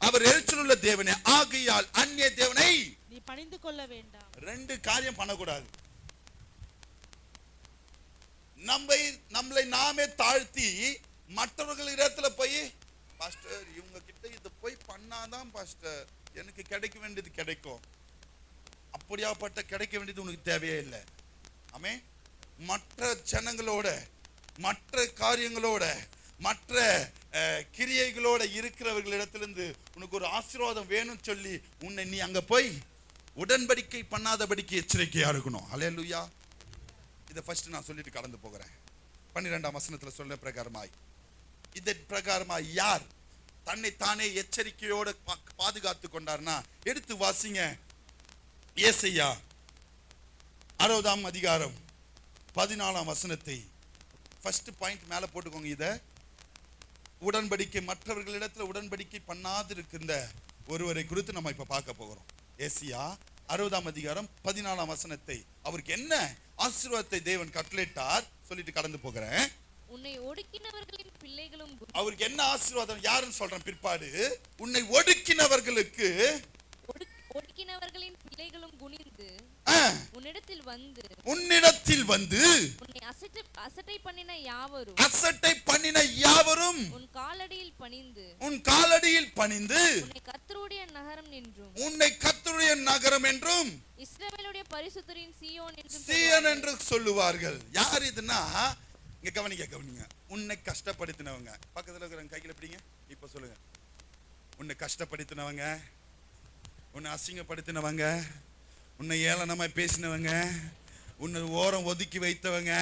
Speaker 1: அவர் எரிச்சுள்ள தேவனே, ஆகையால் அந்நிய தேவனை
Speaker 4: நீ பணிந்து கொள்ள வேண்டாம்.
Speaker 1: 2 காரியம் பண்ணக்கூடாது. நம்மளை நாமே தாழ்த்தி மற்றவர்கள் இடத்துல போய், பாஸ்டர் இவங்க கிட்ட இதை போய் பண்ணாதான் பாஸ்டர் எனக்கு கிடைக்க வேண்டியது கிடைக்கும், அப்படியாப்பட்ட கிடைக்க வேண்டியது உனக்கு தேவையே இல்லை. ஆமே, மற்ற ஜனங்களோட, மற்ற காரியங்களோட, மற்ற கிரியைகளோட இருக்கிறவர்களிடத்திலிருந்து உனக்கு ஒரு ஆசீர்வாதம் வேணும்னு சொல்லி உன்னை நீ அங்க போய் உடன்படிக்கை பண்ணாதபடிக்கு எச்சரிக்கையா இருக்கணும். ஹல்லேலூயா. இதை ஃபர்ஸ்ட் நான் சொல்லிட்டு கடந்து போகிறேன். 12ஆம் வசனத்துல சொல்ல பிரகாரமாய், இதன் பிரகாரமாய் யார் தன்னை தானே எச்சரிக்கையோட பாதுகாத்து கொண்டார்னா, எடுத்து வாசிங்க ஏசாயா 60ஆம் அதிகாரம் 14ஆம் வசனத்தை. ஃபர்ஸ்ட் பாயிண்ட் மேல போட்டுக்கோங்க. இத உடன்படிக்கை, மற்றவர்களிடத்துல உடன்படிக்கை பண்ணாது இருக்கின்ற ஒருவரை குறித்து நம்ம இப்ப பார்க்க போகிறோம். ஏசாயா 60ஆம் அதிகாரம் 14ஆம் வசனத்தை. அவருக்கு என்ன ஆசீர்வாதத்தை தேவன் கட்டளையிட்டார் சொல்லிட்டு கடந்து போகிறேன்.
Speaker 3: உன்னை ஒடுக்கினவர்களின் பிள்ளைகளும்,
Speaker 1: அவருக்கு என்ன ஆசீர்வாதம் யாருன்னு சொல்றேன் பிற்பாடு. உன்னை ஒடுக்கினவர்களின் பிள்ளைகளும் குனிந்து உன்னிடத்தில் வந்து உன்னை
Speaker 3: அசட்டை பண்ணின யாவரும்
Speaker 1: அசட்டை பண்ணின யாவரும்
Speaker 3: உன் காலடியில் பணிந்து
Speaker 1: உன்னை
Speaker 3: கர்த்தருடைய நகரம் என்றும் இஸ்ரவேலுடைய பரிசுத்தரின் சீயோன்
Speaker 1: என்று சொல்லுவார்கள். யார் இதுன்னா, இங்க கவனிங்க. உன்னை கஷ்டப்படுத்தினவங்க பக்கத்துல இருக்கிறவங்க கையில பிடிங்க. இப்ப சொல்லுங்க, உன்னை கஷ்டப்படுத்தினவங்க, உன்னை அசிங்கப்படுத்தினவங்க, உன்னை ஏளனமா பேசினவங்க, உன்னை ஓரம் ஒதுக்கி வைத்தவங்க,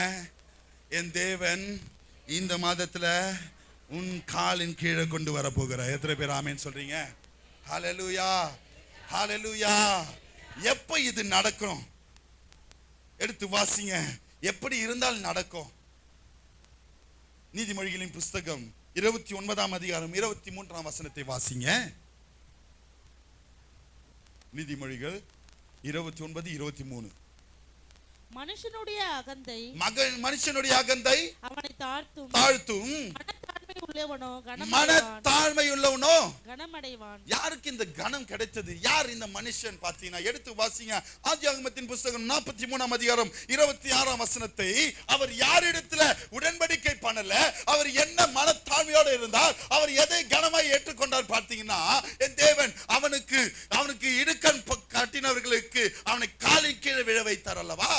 Speaker 1: என் தேவன் இந்த மாதத்துல உன் காலின் கீழே கொண்டு வர போகிறார். எத்தனை பேர் ஆமென் சொல்றீங்க? ஹல்லேலூயா, ஹல்லேலூயா. எப்ப இது நடக்கும்? எடுத்து வாசிங்க. எப்படி இருந்தால் நடக்கும்? நீதிமொழிகளின் புஸ்தகம் 29ஆம் அதிகாரம் 23ஆம் வசனத்தை வாசிங்க. நீதிமொழிகள் 29:23.
Speaker 4: மனுஷனுடைய அகந்தை அவனை தாழ்த்தும்,
Speaker 1: மனத்தாழ்மை உள்ளவனோ
Speaker 4: கனமடைவான்.
Speaker 1: யாருக்கு இந்த கனம் கிடைத்தது? யார் இந்த மனுஷன்? பார்த்தீங்கன்னா எடுத்து வாசிங்க. ஆதியாகமத்தின் புஸ்தகம் 43ஆம் அதிகாரம் 26ஆம் வசனத்தை. அவர் யாரிடத்துல உடன்படிக்கை பண்ணல, அவர் என்ன மனத்தாழ்மையோடு இருந்தார், அவர் எதை கனமாய் ஏற்றுக்கொண்டார் பார்த்தீங்கன்னா, என் தேவன் அவனுக்கு இடுக்கண் காட்டினவர்களுக்கு அவனை காலின் கீழே விழ வைத்தார் அல்லவா?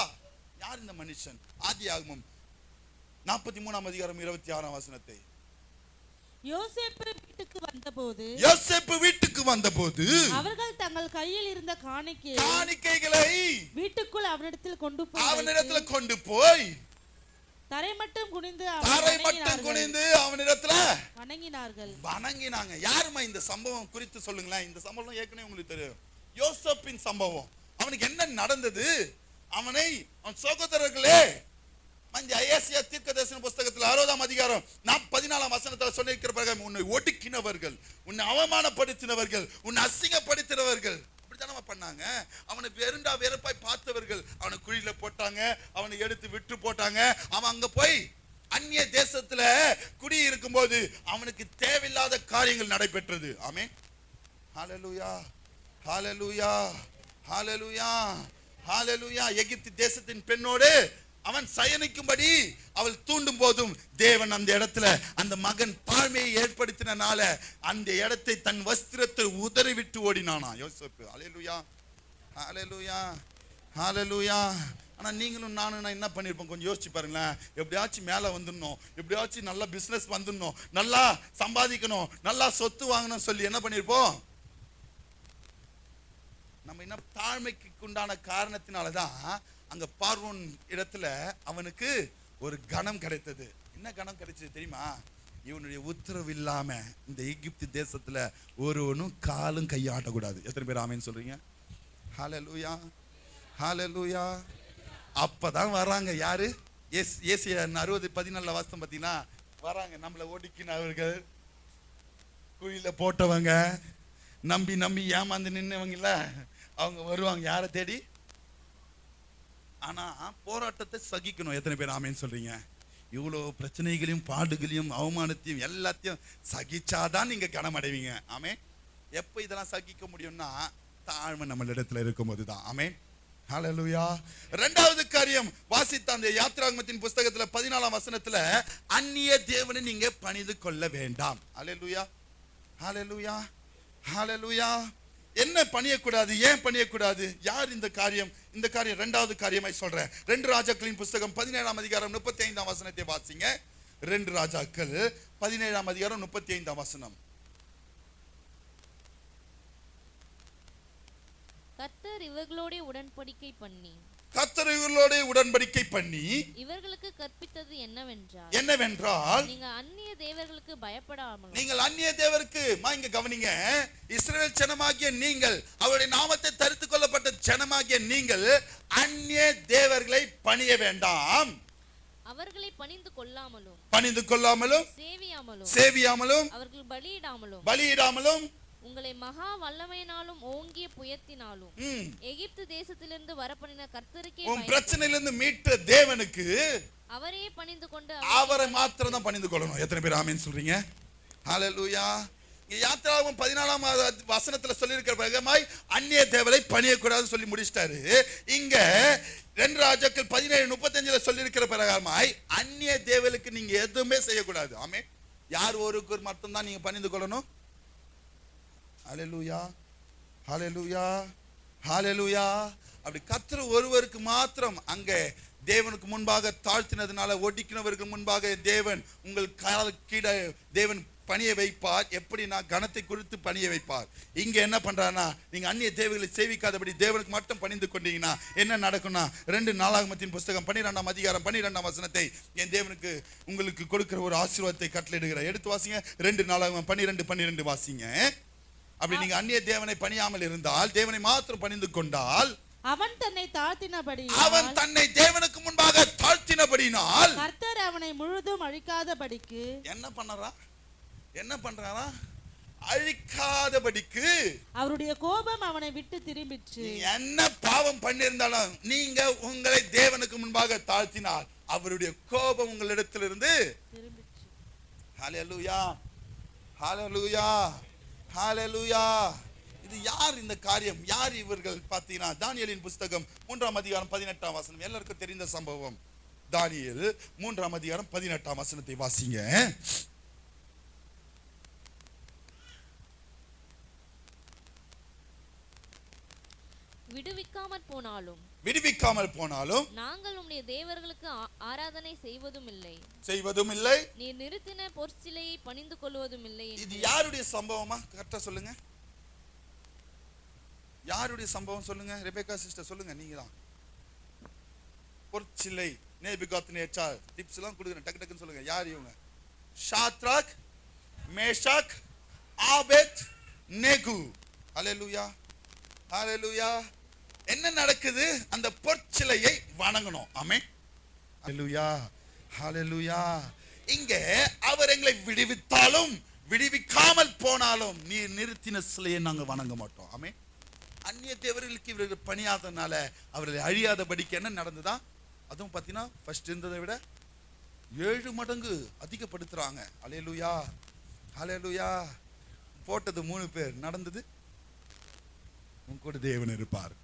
Speaker 1: யார் இந்த மனுஷன்? ஆதியாகமம் 43ஆம் அதிகாரம் 26ஆம் வசனத்தை.
Speaker 4: யோசேப்பு வீட்டுக்கு வந்தபோது
Speaker 1: அவர்கள்
Speaker 4: தங்கள் கையில் இருந்த
Speaker 1: காணிக்கைகளை
Speaker 4: வீட்டுக்குள் அவனிடத்தில்
Speaker 1: கொண்டு போய்
Speaker 4: தரை மட்டும் குனிந்து
Speaker 1: அவனிடத்துல
Speaker 4: வணங்கினாங்க.
Speaker 1: யாருமா இந்த சம்பவம் குறித்து சொல்லுங்களேன். இந்த சம்பவம் ஏற்கனவே உங்களுக்கு தெரியும். யோசேப்பின் சம்பவம். அவனுக்கு என்ன நடந்தது? அவன் சகோதரர்களே, ஏசாயா தீர்க்கதரிசன புஸ்தகத்தில் 60ஆம் அதிகாரம் 14ஆம் வசனத்தில் சொல்லியிருக்கிற பிரகாரம், உன்னை ஒடுக்கினவர்கள், உன்னை அவமானப்படுத்தினவர்கள், உன்னை அசிங்கப்படுத்தினவர்கள் அப்படித்தானே பண்ணாங்க. அவனை வெறுப்பாய் பார்த்தவர்கள் அவனை குழியில போட்டாங்க, அவனை எடுத்து விட்டு போட்டாங்க. அவன் அங்க போய் அந்நிய தேசத்துல குடி இருக்கும்போது அவனுக்கு தேவையில்லாத காரியங்கள் நடைபெற்றது. ஆமென். ஹல்லேலூயா, ஹல்லேலூயா, ஹல்லேலூயா, ஹல்லேலூயா. எகிப்து தேசத்தின் பெண்ணோடு அவன் சயனிக்கும்படி அவள் தூண்டும் போதும் தேவன் அந்த இடத்துல அந்த மகன் தாழ்மையை ஏற்படுத்தினால அந்த இடத்தை தன் வஸ்திரத்தை உதறி விட்டு ஓடினானா யோசேப்பு. ஹல்லேலூயா, ஹல்லேலூயா, ஹல்லேலூயா. ஆனா நீங்களும் நானும் என்ன பண்ணிருப்போம்? கொஞ்சம் யோசிச்சு பாருங்களேன். எப்படியாச்சும் மேல வந்துடணும், எப்படியாச்சும் நல்லா பிசினஸ் வந்துடணும், நல்லா சம்பாதிக்கணும், நல்லா சொத்து வாங்கணும் சொல்லி என்ன பண்ணிருப்போம்? நம்ம என்ன தாழ்மைக்கு உண்டான காரணத்தினாலதான் அங்க பார்வோன் இடத்துல அவனுக்கு ஒரு கணம் கிடைத்தது. என்ன கணம் கிடைச்சது தெரியுமா? இவனுடைய உத்தரவு இல்லாம இந்த எகிப்து தேசத்துல ஒருவனும் காலும் கையாட்டக்கூடாது. எத்தனை பேர் ஆமென் சொல்றீங்க? ஹல்லேலூயா, ஹல்லேலூயா. அப்பதான் வராங்க யாரு? ஏசாயா 60:14 வாசம் பார்த்தீங்கன்னா வராங்க. நம்மளை ஒடுக்கினவர்கள், குழியில போட்டவங்க, நம்பி ஏமாந்து நின்னவங்க இல்ல, அவங்க வருவாங்க. யாரை தேடி? ஆனா போராட்டத்தை சகிக்கணும். எத்தனை பேர் ஆமென் சொல்றீங்க? இவ்வளவு பிரச்சனைகளையும் பாடுகளையும் அவமானத்தையும் எல்லாத்தையும் சகிச்சாதான் நீங்க கனமடைவீங்க. ஆமென். எப்ப இதெல்லாம் சகிக்க முடியும்னா தாழ்மை நம்மளிடத்துல இருக்கும் போதுதான். ஆமென். ஹல்லேலூயா. இரண்டாவது காரியம் வாசித்த அந்த யாத்திராகமத்தின் புஸ்தகத்துல 14ஆம் வசனத்துல, அந்நிய தேவனை நீங்க பணிந்து கொள்ள வேண்டாம். ஹல்லேலூயா, ஹல்லேலூயா, ஹல்லேலூயா. என்ன பணியக்கூடாது? ஏன் பணியக்கூடாது? யார் இந்த காரியம்? இந்த காரியம் இரண்டாவது காரியமாய் சொல்றேன். 2 ராஜாக்களின் புஸ்தகம் 17ஆம் அதிகாரம் 35ஆம் வசனத்தை வாசிங்க. 2 ராஜாக்கள் 17ஆம் அதிகாரம் 35ஆம் வசனம்.
Speaker 3: கர்த்தர் இவர்களோட உடன்படிக்கை பண்ணி இவர்களுக்கு கற்பித்தது என்னவென்றால் நீங்கள் அந்நிய தேவர்களுக்கு பயப்படாமல்,
Speaker 1: நீங்கள் அந்நிய தேவருக்கு இங்க கவனிங்க, இஸ்ரவேல் ஜனமாகிய நீங்கள், அவருடைய நாமத்தை தரித்துக் கொள்ளப்பட்ட ஜனமாகிய நீங்கள் அந்நிய தேவர்களை பணிய வேண்டாம்.
Speaker 3: அவர்களை பணிந்து
Speaker 1: கொள்ளாமலும் சேவியாமலும்
Speaker 3: அவர்கள்
Speaker 1: பலியிடாமலும்
Speaker 3: உங்களை மகா வல்லமையினாலும் ஓங்கிய புயத்தினாலும் எகிப்து தேசத்திலிருந்து வரப்பண்ணின கர்த்தருக்கே,
Speaker 1: உன் பிரச்சனையிலிருந்து மீட்ட தேவனுக்கு
Speaker 3: அவரே பணிந்து கொண்டு
Speaker 1: அவரை மாத்திரம் தான் பணிந்து கொள்ளணும். எத்தனை பேர் ஆமென் சொல்றீங்க? ஹல்லேலூயா. யாத்திராகமம் 14ஆம் வசனத்துல சொல்லி இருக்கிற பிரகாரமாய் அந்நிய தேவரை பணியக்கூடாதுன்னு சொல்லி முடிச்சிட்டாரு. இங்க 2 ராஜாக்கள் 17:35 சொல்லி இருக்கிற பிரகாரமாய் அந்நிய தேவனுக்கு நீங்க எதுவுமே செய்யக்கூடாது. ஆமே, யார் ஒருவர் மட்டும்தான் நீங்க பணிந்து கொள்ளணும். ஹல்லேலூயா, ஹல்லேலூயா, ஹல்லேலூயா. அப்படி கர்த்தர் ஒருவருக்கு மாத்திரம் அங்க தேவனுக்கு முன்பாக தாழ்த்தினதுனால ஒடுக்கினவருக்கு முன்பாக தேவன் உங்கள் கால கீழே தேவன் பணிய வைப்பார். எப்படின்னா கனத்தை குறித்து பணிய வைப்பார். இங்க என்ன பண்றாருன்னா, நீங்க அந்நிய தேவர்களை சேவிக்காதபடி தேவனுக்கு மட்டும் பணிந்து கொண்டீங்கன்னா என்ன நடக்கும்னா, 2 நாளாகமத்தின் புஸ்தகம் 12ஆம் அதிகாரம் 12ஆம் வசனத்தை என் தேவனுக்கு உங்களுக்கு கொடுக்கிற ஒரு ஆசீர்வாதத்தை கட்டளையிடுகிற. எடுத்து வாசிங்க. 2 நாளாகமம் 12:12 வாசிங்க. அப்படி நீங்க அந்நிய தேவனை பணியாமல் இருந்தால், தேவனை மாத்திரம் பணிந்து கொண்டால்,
Speaker 4: அவன் தன்னை தாழ்த்தினபடி,
Speaker 1: அவன் தன்னை தேவனுக்கு முன்பாக தாழ்த்தினபடினால்
Speaker 4: கர்த்தர் அவனை முழுதும் அழிக்காதபடிக்கு
Speaker 1: என்ன பண்றாரா? அழிக்காதபடிக்கு
Speaker 4: அவருடைய கோபம் அவனை விட்டு திரும்பிற்று.
Speaker 1: என்ன பாவம் பண்ணிருந்தாலும் நீங்க உங்களை தேவனுக்கு முன்பாக தாழ்த்தினால் அவருடைய கோபம் உங்களிடத்திலிருந்து
Speaker 4: திரும்பிற்று.
Speaker 1: ஹல்லேலூயா, ஹல்லேலூயா, ஹல்லேலூயா. இது யார் இந்த காரியம்? யார் இவர்கள்? பார்த்தீங்கன்னா தானியேலின் புஸ்தகம் 3ஆம் அதிகாரம் 18ஆம் வசனம், எல்லாருக்கும் தெரிந்த சம்பவம். தானியேல் 3ஆம் அதிகாரம் 18ஆம் வசனத்தை வாசிங்க. விடுவிக்காமல் போனாலும்
Speaker 3: நாங்கள் உம்முடைய தேவர்களுக்கு ஆராதனை செய்வதும்
Speaker 1: இல்லை,
Speaker 3: நீர் நிறுத்தின பொற்சிலையை பணிந்து கொள்வதும் இல்லை.
Speaker 1: இது யாருடைய சம்பவமா? கரெக்டா சொல்லுங்க. யாருடைய சம்பவம் சொல்லுங்க? ரெபேக்கா சிஸ்டர் சொல்லுங்க. நீங்க தான். பொற்சிலை நேபுகாத்நேச்சார் டிப்ஸ் எல்லாம் கொடுக்குறேன், டக்கு டக்குன்னு சொல்லுங்க. யார் இவங்க? ஷாத்ராக், மேஷாக், ஆபேத் நேகு. ஹல்லேலூயா, ஹல்லேலூயா. என்ன நடக்குது? அந்த பொற்சிலையை வணங்கணும். ஆமென், ஹல்லேலூயா, ஹல்லேலூயா. இங்க அவர் எங்களை விடுவித்தாலும் விடுவிக்காமல் போனாலும் நீ நிறுத்தின சிலையை நாங்க வணங்க மாட்டோம். ஆமென். அந்நிய தேவர்களுக்கு இவர்கள் பணியாதனால அவர்களை அழியாதபடிக்கு என்ன நடந்ததா? அதுவும் பார்த்தீங்கன்னா ஃபர்ஸ்ட் இருந்ததை விட 7 மடங்கு அதிகப்படுத்துறாங்க. ஹல்லேலூயா, ஹல்லேலூயா. போட்டது 3 பேர், நடந்தது உன் கூட தேவன் இருப்பார்.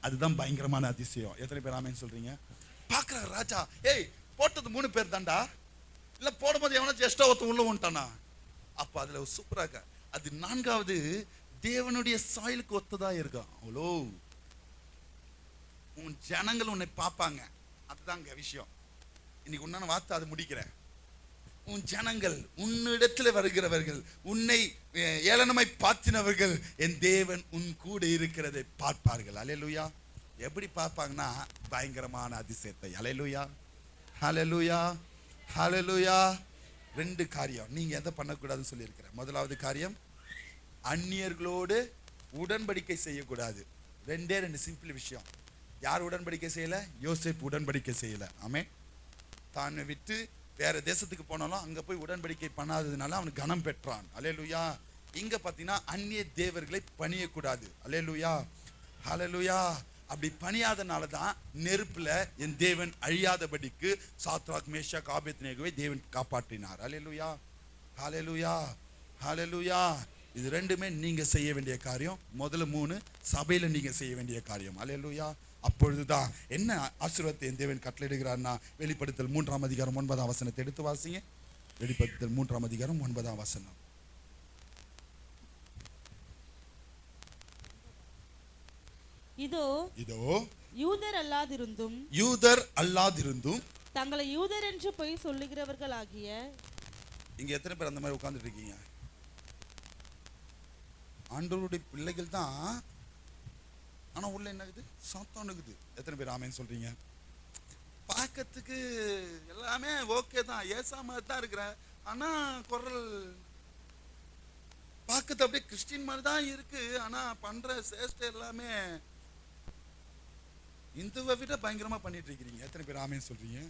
Speaker 1: அதுதான் பயங்கரமான அதிசயம். எத்தனை பேர் ஆமென் சொல்றீங்க? பாக்குற ராஜா, ஏய் போட்டது 3 பேர் தான்டா, இல்ல போடும்போது எவனாச்சும் எக்ஸ்ட்ரா ஒருத்தன் உள்ள வந்துட்டானா? அப்ப அதுல சூப்பராக அது 4வது தேவனுடைய சாயலுக்கு ஒத்ததா இருக்கும். அவ்வளோ உன் ஜனங்கள் உன்னை பார்ப்பாங்க. அதுதாங்க விஷயம். இன்னைக்கு உன்ன வார்த்தை அது முடிக்கிறேன். உன் ஜனங்கள், உன்னிடத்துல வருகிறவர்கள், உன்னை ஏளனமாய் பார்த்தினவர்கள் என் தேவன் உன் கூட இருக்கிறதை பார்ப்பார்கள். அல்லேலூயா. எப்படி பார்ப்பாங்கன்னா பயங்கரமான அதிசயத்தை. அல்லேலூயா, ஹல்லேலூயா, ஹல்லேலூயா. 2 காரியம் நீங்க எதை பண்ணக்கூடாதுன்னு சொல்லியிருக்கிறேன். முதலாவது காரியம், அந்நியர்களோடு உடன்படிக்கை செய்யக்கூடாது. 2 சிம்பிள் விஷயம். யார் உடன்படிக்கை செய்யல? யோசேப்பு உடன்படிக்கை செய்யல. ஆமென். தான் விட்டு வேற தேசத்துக்கு போனாலும் அங்க போய் உடன்படிக்கை பண்ணாததுனால அவனுக்கு கனம் பெற்றான். அல்லேலூயா. இங்க பாத்தீங்கன்னா அந்நிய தேவர்களை பணியக்கூடாது. அல்லேலூயா, ஹல்லேலூயா. அப்படி பணியாதனால தான் நெருப்புல என் தேவன் அழியாதபடிக்கு சாத்ராக், மேஷாக், ஆபேத்நேகோவை தேவன் காப்பாற்றினார். அல்லேலூயா, ஹல்லேலூயா, ஹல்லேலூயா. இது 2மே நீங்க செய்ய வேண்டிய காரியம். முதல்ல 3 சபையில நீங்க செய்ய வேண்டிய காரியம். அல்லேலூயா. அப்பொழுதுதான் என்ன ஆசீர்வாதத்தை என் தேவன் கட்டளையிடுகிறார்னா, வெளிப்படுத்தல் 3ஆம் அதிகாரம் 9ஆம் வசனத்தை எடுத்து வாசிங்க. வெளிப்படுத்தல் 3ஆம் அதிகாரம் 9ஆம் வசனம்.
Speaker 4: இதோ யூதர் அல்லாதிருந்தும் தங்களை யூதர் என்று பொய் சொல்லுகிறவர்கள் ஆகிய.
Speaker 1: இங்க எத்தனை பேர் அந்த மாதிரி உட்கார்ந்துட்டு இருக்கீங்க? ஆண்டவருடைய பிள்ளைகள் தான், ஆனா உள்ள என்ன இருக்குது? சாத்தானுக்குது. எத்தனை பேர் ஆமென் சொல்றீங்க? பார்க்கறதுக்கு எல்லாமே ஓகே தான், ஏசாம தான் இருக்கிற, ஆனா குரல் பார்க்கறது அப்படியே கிறிஸ்டின் மாதிரி தான் இருக்கு. ஆனா பண்ற சேஷ்டை எல்லாமே இந்துவை விட பயங்கரமா பண்ணிட்டு இருக்கிறீங்க. எத்தனை பேர் ஆமென் சொல்றீங்க?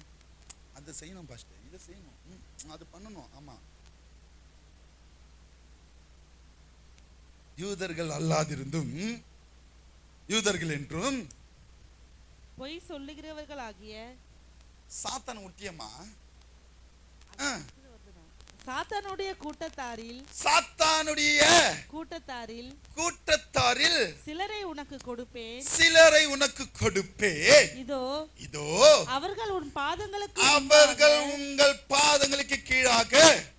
Speaker 1: அதை செய்யணும் பாஸ்டர், இதை செய்யணும், அது பண்ணணும். ஆமா, யூதர்கள் அல்லாதிருந்தும் யூதர்கள் என்றும்
Speaker 4: பொய் சொல்லுகிறவர்கள் ஆகிய.
Speaker 1: சாத்தான் முக்கியமா?
Speaker 4: சாத்தானுடைய கூட்டத்தாரில் சிலரை உனக்கு கொடுப்பேன். இதோ அவர்கள்
Speaker 1: உங்கள் பாதங்களுக்கு கீழாக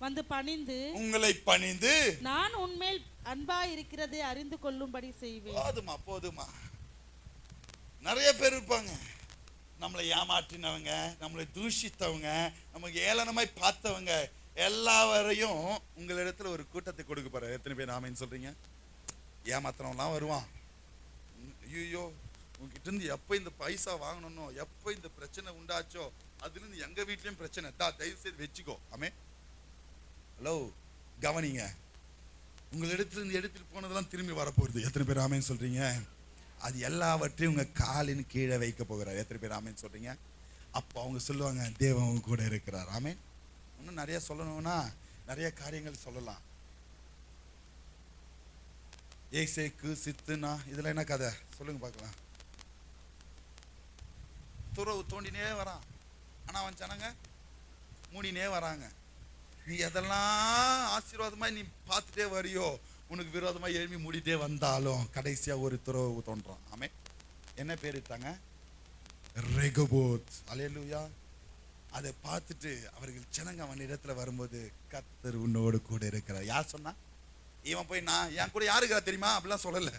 Speaker 4: வந்து பணிந்து
Speaker 1: உங்களை பணிந்து
Speaker 4: நான் உன்மேல் அன்பா இருக்கிறதை அறிந்து கொள்ளும்படி செய்வேன்.
Speaker 1: போதுமா நிறைய பேர் இருப்பாங்க, நம்மளை ஏமாற்றினவங்க, நம்மளை தூஷித்தவங்க, நமக்கு ஏளனமாய் பார்த்தவங்க எல்லாவரையும் உங்களிடத்துல ஒரு கூட்டத்தை கொடுக்க போற. எத்தனை பேர் ஆமைன்னு சொல்றீங்க? ஏமாத்தினவெல்லாம் வருவான். ஐயோ உங்ககிட்ட இருந்து எப்ப இந்த பைசா வாங்கணும், எப்ப இந்த பிரச்சனை உண்டாச்சோ அதுல இருந்து எங்க வீட்லயும் பிரச்சனை தயவு செய்து வச்சுக்கோ. ஆமே ஹலோ கவனிங்க, உங்களிடத்துல இருந்து எடுத்துட்டு போனதெல்லாம் திரும்பி வரப்போகுது. எத்தனை பேர் ஆமைன்னு சொல்றீங்க? அது எல்லாவற்றையும் உங்க காலின் கீழே வைக்க போகிறார். எத்தனை பேர் ஆமேன்னு சொல்றீங்க? அப்போ அவங்க சொல்லுவாங்க தேவன் அவங்க கூட இருக்கிறார். ஆமேன். இன்னும் நிறைய சொல்லணும்னா நிறைய காரியங்கள் சொல்லலாம். ஏசேக்கு சித்துனா இதெல்லாம் என்ன கதை சொல்லுங்க பார்க்கலாம். துறவு தோண்டினே வரான், ஆனா அவன் ஜனங்க மூடினே வராங்க. நீ எதெல்லாம் ஆசீர்வாதமா நீ பார்த்துட்டே வரியோ, உனக்கு விரோதமா எழுப்பி மூடிட்டே வந்தாலும் கடைசியா ஒரு துறவு தோன்றான். ஆமே. என்ன பேர் இட்டாங்க? ரெகோபோத். அல்லேலூயா. அதை பார்த்துட்டு அவர்கள் ஜனங்க அவன் இடத்துல வரும்போது கர்த்தர் உன்னோடு கூட இருக்கிறார். யார் சொன்னா? இவன் போய் நான் என் கூட யாரு இருக்கிறா தெரியுமா அப்படிலாம் சொல்லல.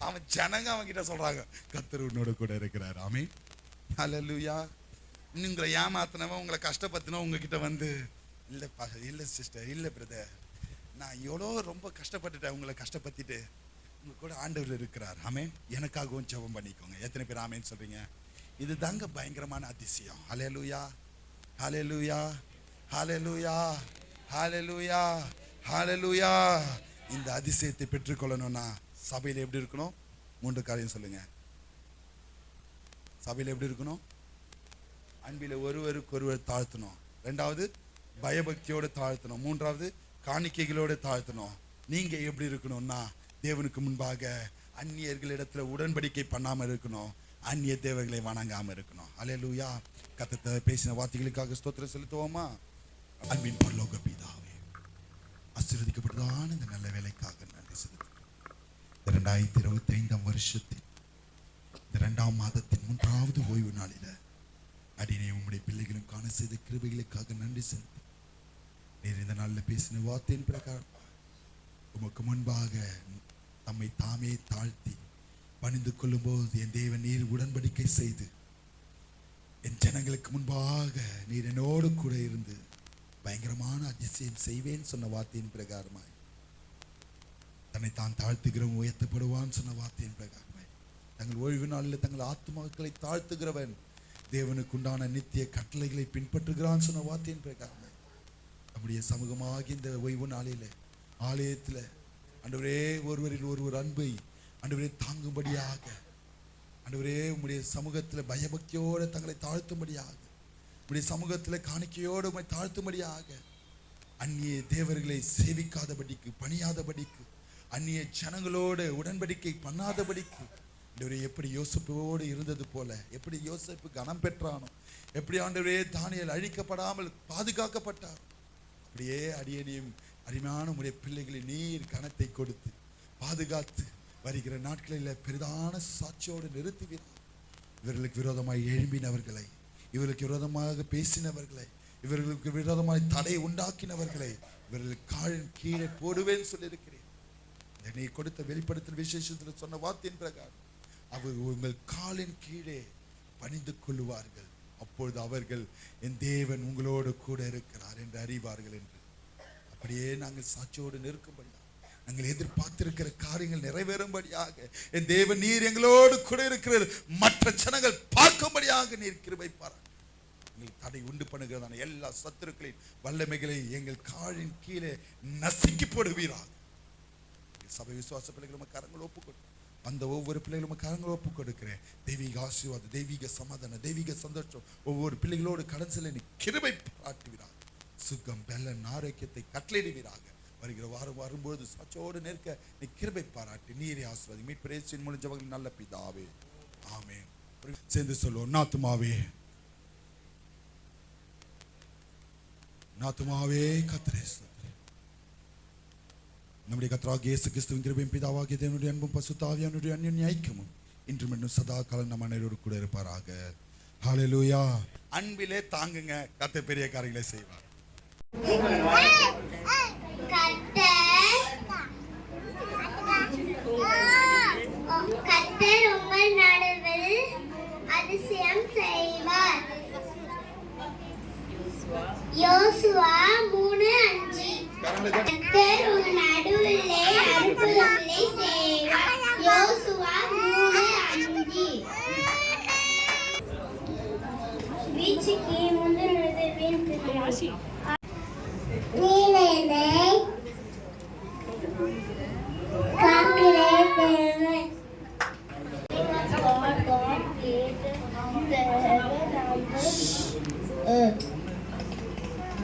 Speaker 1: அவன் ஜனங்க அவன் கிட்ட சொல்றாங்க கர்த்தர் உன்னோடு கூட இருக்கிறார். ஆமே. அல்லேலூயா. உங்களை ஏமாத்தினவன், உங்களை கஷ்டப்படுத்தினவன் உங்ககிட்ட வந்து இல்ல சிஸ்டர், இல்ல பிரதர், நான் எவ்வளோ ரொம்ப கஷ்டப்பட்டுட்டேன், உங்களை கஷ்டப்படுத்திட்டு உங்க கூட ஆண்டவர் இருக்கிறார். ஆமேன். எனக்காகவும் ஜெபம் பண்ணிக்கோங்க. எத்தனை பேர் ஆமேன்னு சொல்றீங்க? இது தாங்க பயங்கரமான அதிசயம். ஹல்லேலூயா, ஹல்லேலூயா, ஹல்லேலூயா, ஹல்லேலூயா, ஹல்லேலூயா. இந்த அதிசயத்தை பெற்றுக்கொள்ளணும்னா சபையில் எப்படி இருக்கணும்? 3 காரியம் சொல்லுங்க. சபையில் எப்படி இருக்கணும்? அன்பில் ஒருவருக்கு ஒருவர் தாழ்த்தணும். 2வது பயபக்தியோடு தாழ்த்தணும். 3வது காணிக்கைகளோடு தாழ்த்தணும். நீங்க எப்படி இருக்கணும்னா தேவனுக்கு முன்பாக அந்நியர்களிடத்துல உடன்படிக்கை பண்ணாம இருக்கணும், அந்நிய தேவர்களை வணங்காம இருக்கணும். அல்லேலூயா. கர்த்தர் பேசின வார்த்தைகளுக்காக ஸ்தோத்திரம் செலுத்துவோமா? அன்பின் பரலோக பிதாவே, ஆசீர்வதிக்கப்பட்டதான இந்த நல்ல வேலைக்காக நன்றி செலுத்துகிறோம். 2025 வருஷத்தில் 2ஆம் மாதத்தின் 3வது ஓய்வு நாளில அடினே உம்முடைய பிள்ளைகளும் காண செய்த கிருபைகளுக்காக நன்றி செலுத்து. நீர் இந்த நாளில் பேசின வார்த்தையின் பிரகாரம் உமக்கு முன்பாக தம்மை தாமே தாழ்த்தி பணிந்து கொள்ளும் போது என் தேவன் நீர் உடன்படிக்கை செய்து என் ஜனங்களுக்கு முன்பாக நீர் என்னோடு கூட இருந்து பயங்கரமான அதிசயம் செய்வேன் சொன்ன வார்த்தையின் பிரகாரமாய் தன்னை தான் தாழ்த்துகிறவன் உயர்த்தப்படுவான் சொன்ன வார்த்தையின் பிரகாரமாய் தங்கள் ஓய்வு நாளில் தங்கள் ஆத்துமாக்களை தாழ்த்துகிறவன் தேவனுக்கு உண்டான நித்திய கட்டளைகளை பின்பற்றுகிறான் சொன்ன வார்த்தையின் பிரகாரமாய் நம்முடைய சமூகமாகி இந்த ஓய்வு நாளில் ஆலயத்தில் ஆண்டவரே ஒருவரில் ஒருவர் அன்பை ஆண்டவரே தாங்கும்படியாக ஆண்டவரே உம்முடைய சமூகத்தில் பயபக்தியோடு தங்களை தாழ்த்தும்படியாக உம்முடைய சமூகத்தில் காணிக்கையோடு உம்மை தாழ்த்தும்படியாக அந்நிய தேவர்களை சேவிக்காதபடிக்கு பணியாதபடிக்கு அந்நிய ஜனங்களோடு உடன்படிக்கை பண்ணாதபடிக்கு ஆண்டவரே எப்படி யோசேப்போடு இருந்தது போல எப்படி யோசேப்பு கனம் பெற்றானோ, எப்படி ஆண்டவரே தானியேல் அழிக்கப்படாமல் பாதுகாக்கப்பட்டார், அப்படியே அடியேனையும் அருமையான உடைய பிள்ளைகளை நீர் கனத்தை கொடுத்து பாதுகாத்து வருகிற நாட்களில் பெரிதான சாட்சியோடு நிறுத்துவீர். இவர்களுக்கு விரோதமாய் எழும்பினவர்களை, இவர்களுக்கு விரோதமாக பேசினவர்களை, இவர்களுக்கு விரோதமாய் தடை உண்டாக்கினவர்களை இவர்களுக்கு காலின் கீழே போடுவேன்னு சொல்லியிருக்கிறேன். நீ கொடுத்த வெளிப்படுத்தல் விசேஷத்தில் சொன்ன வார்த்தையின் பிரகாரம் அவர் உங்கள் காலின் கீழே பணிந்து கொள்ளுவார்கள். அப்பொழுது அவர்கள் என் தேவன் உங்களோடு கூட இருக்கிறார் என்று அறிவார்கள் என்று அப்படியே நாங்கள் சாட்சியோடு நிற்கும்படியாக நாங்கள் எதிர்பார்த்திருக்கிற காரியங்கள் நிறைவேறும்படியாக என் தேவன் நீர் எங்களோடு கூட இருக்கிறது மற்ற ஜனங்கள் பார்க்கும்படியாக நீர் கிருபை பாராட்டு. எங்கள் தடை உண்டு பண்ணுகிறதான எல்லா சத்துருக்களின் வல்லமைகளை எங்கள் காலின் கீழே நசுக்கி போடுவீராக. சபை விசுவாச பிள்ளைகள் கரங்கள் ஒப்புக்கொடு அந்த ஒவ்வொரு பிள்ளைகளும் கரங்கள் ஒப்பு கொடுக்கிறேன். தெய்வீக ஆசீர்வாதம், தெய்வீக சமாதானம், தெய்வீக சந்தோஷம் ஒவ்வொரு பிள்ளைகளோடு கடன் செல்ல நீ கிருபை பாராட்டுவீராக. சுகம் பெலன் ஆரோக்கியத்தை கட்டளையிடுவீராக. வருகிற வாரம் வரும்போது சாட்சியோடு நிற்க நீ கிருபை பாராட்டி நீரே ஆசீர்வாதி. மீட்பரேசின் மூலம் ஜெபங்கள் நல்ல பிதாவே, ஆமென். சேர்ந்து சொல்லுவோம். நாத்துமாவே ஆத்துமாவே கர்த்தரை ஸ்தோத்திரி. நம்முடைய கர்த்தராகிய இயேசு கிறிஸ்துவின் கிருபையும் பிதாவாகிய தேவனுடைய அன்பும் பரிசுத்த ஆவியானவருடைய அன்யோன்ய ஐக்கியமும் இன்றும் இன்னும் சதா காலம் நம்ம அனைவரோடு கூட இருப்பாராக. ஹல்லேலூயா. அன்பிலே தாங்குங்க, கர்த்தர் பெரிய காரியங்களை செய்வார்.
Speaker 5: கர்த்தர் உங்கள் நடுவில் அதிசயம் செய்வார். யோசுவா 3:5. கர்த்தர் உன் நடுவிலே அற்புதங்களை செய்வார். யோசுவா 3:5. வீச்சுக்கு முந்தினது வீண் பிள்ளை. நீனே காக்கிறே தேவன். God created the heaven and the earth.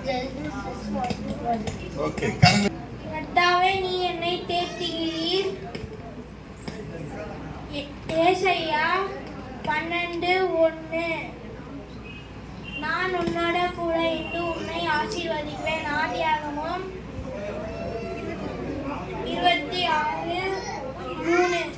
Speaker 5: Genesis 1:1.
Speaker 1: Okay.
Speaker 5: கர்த்தாவே, நீ என்னை தேற்றுகிறீர். ஏசாயா 12:1. நான் உன்னோட கூட இருந்து உன்னை ஆசீர்வதிப்பேன். ஆதியாகமம் 26:3.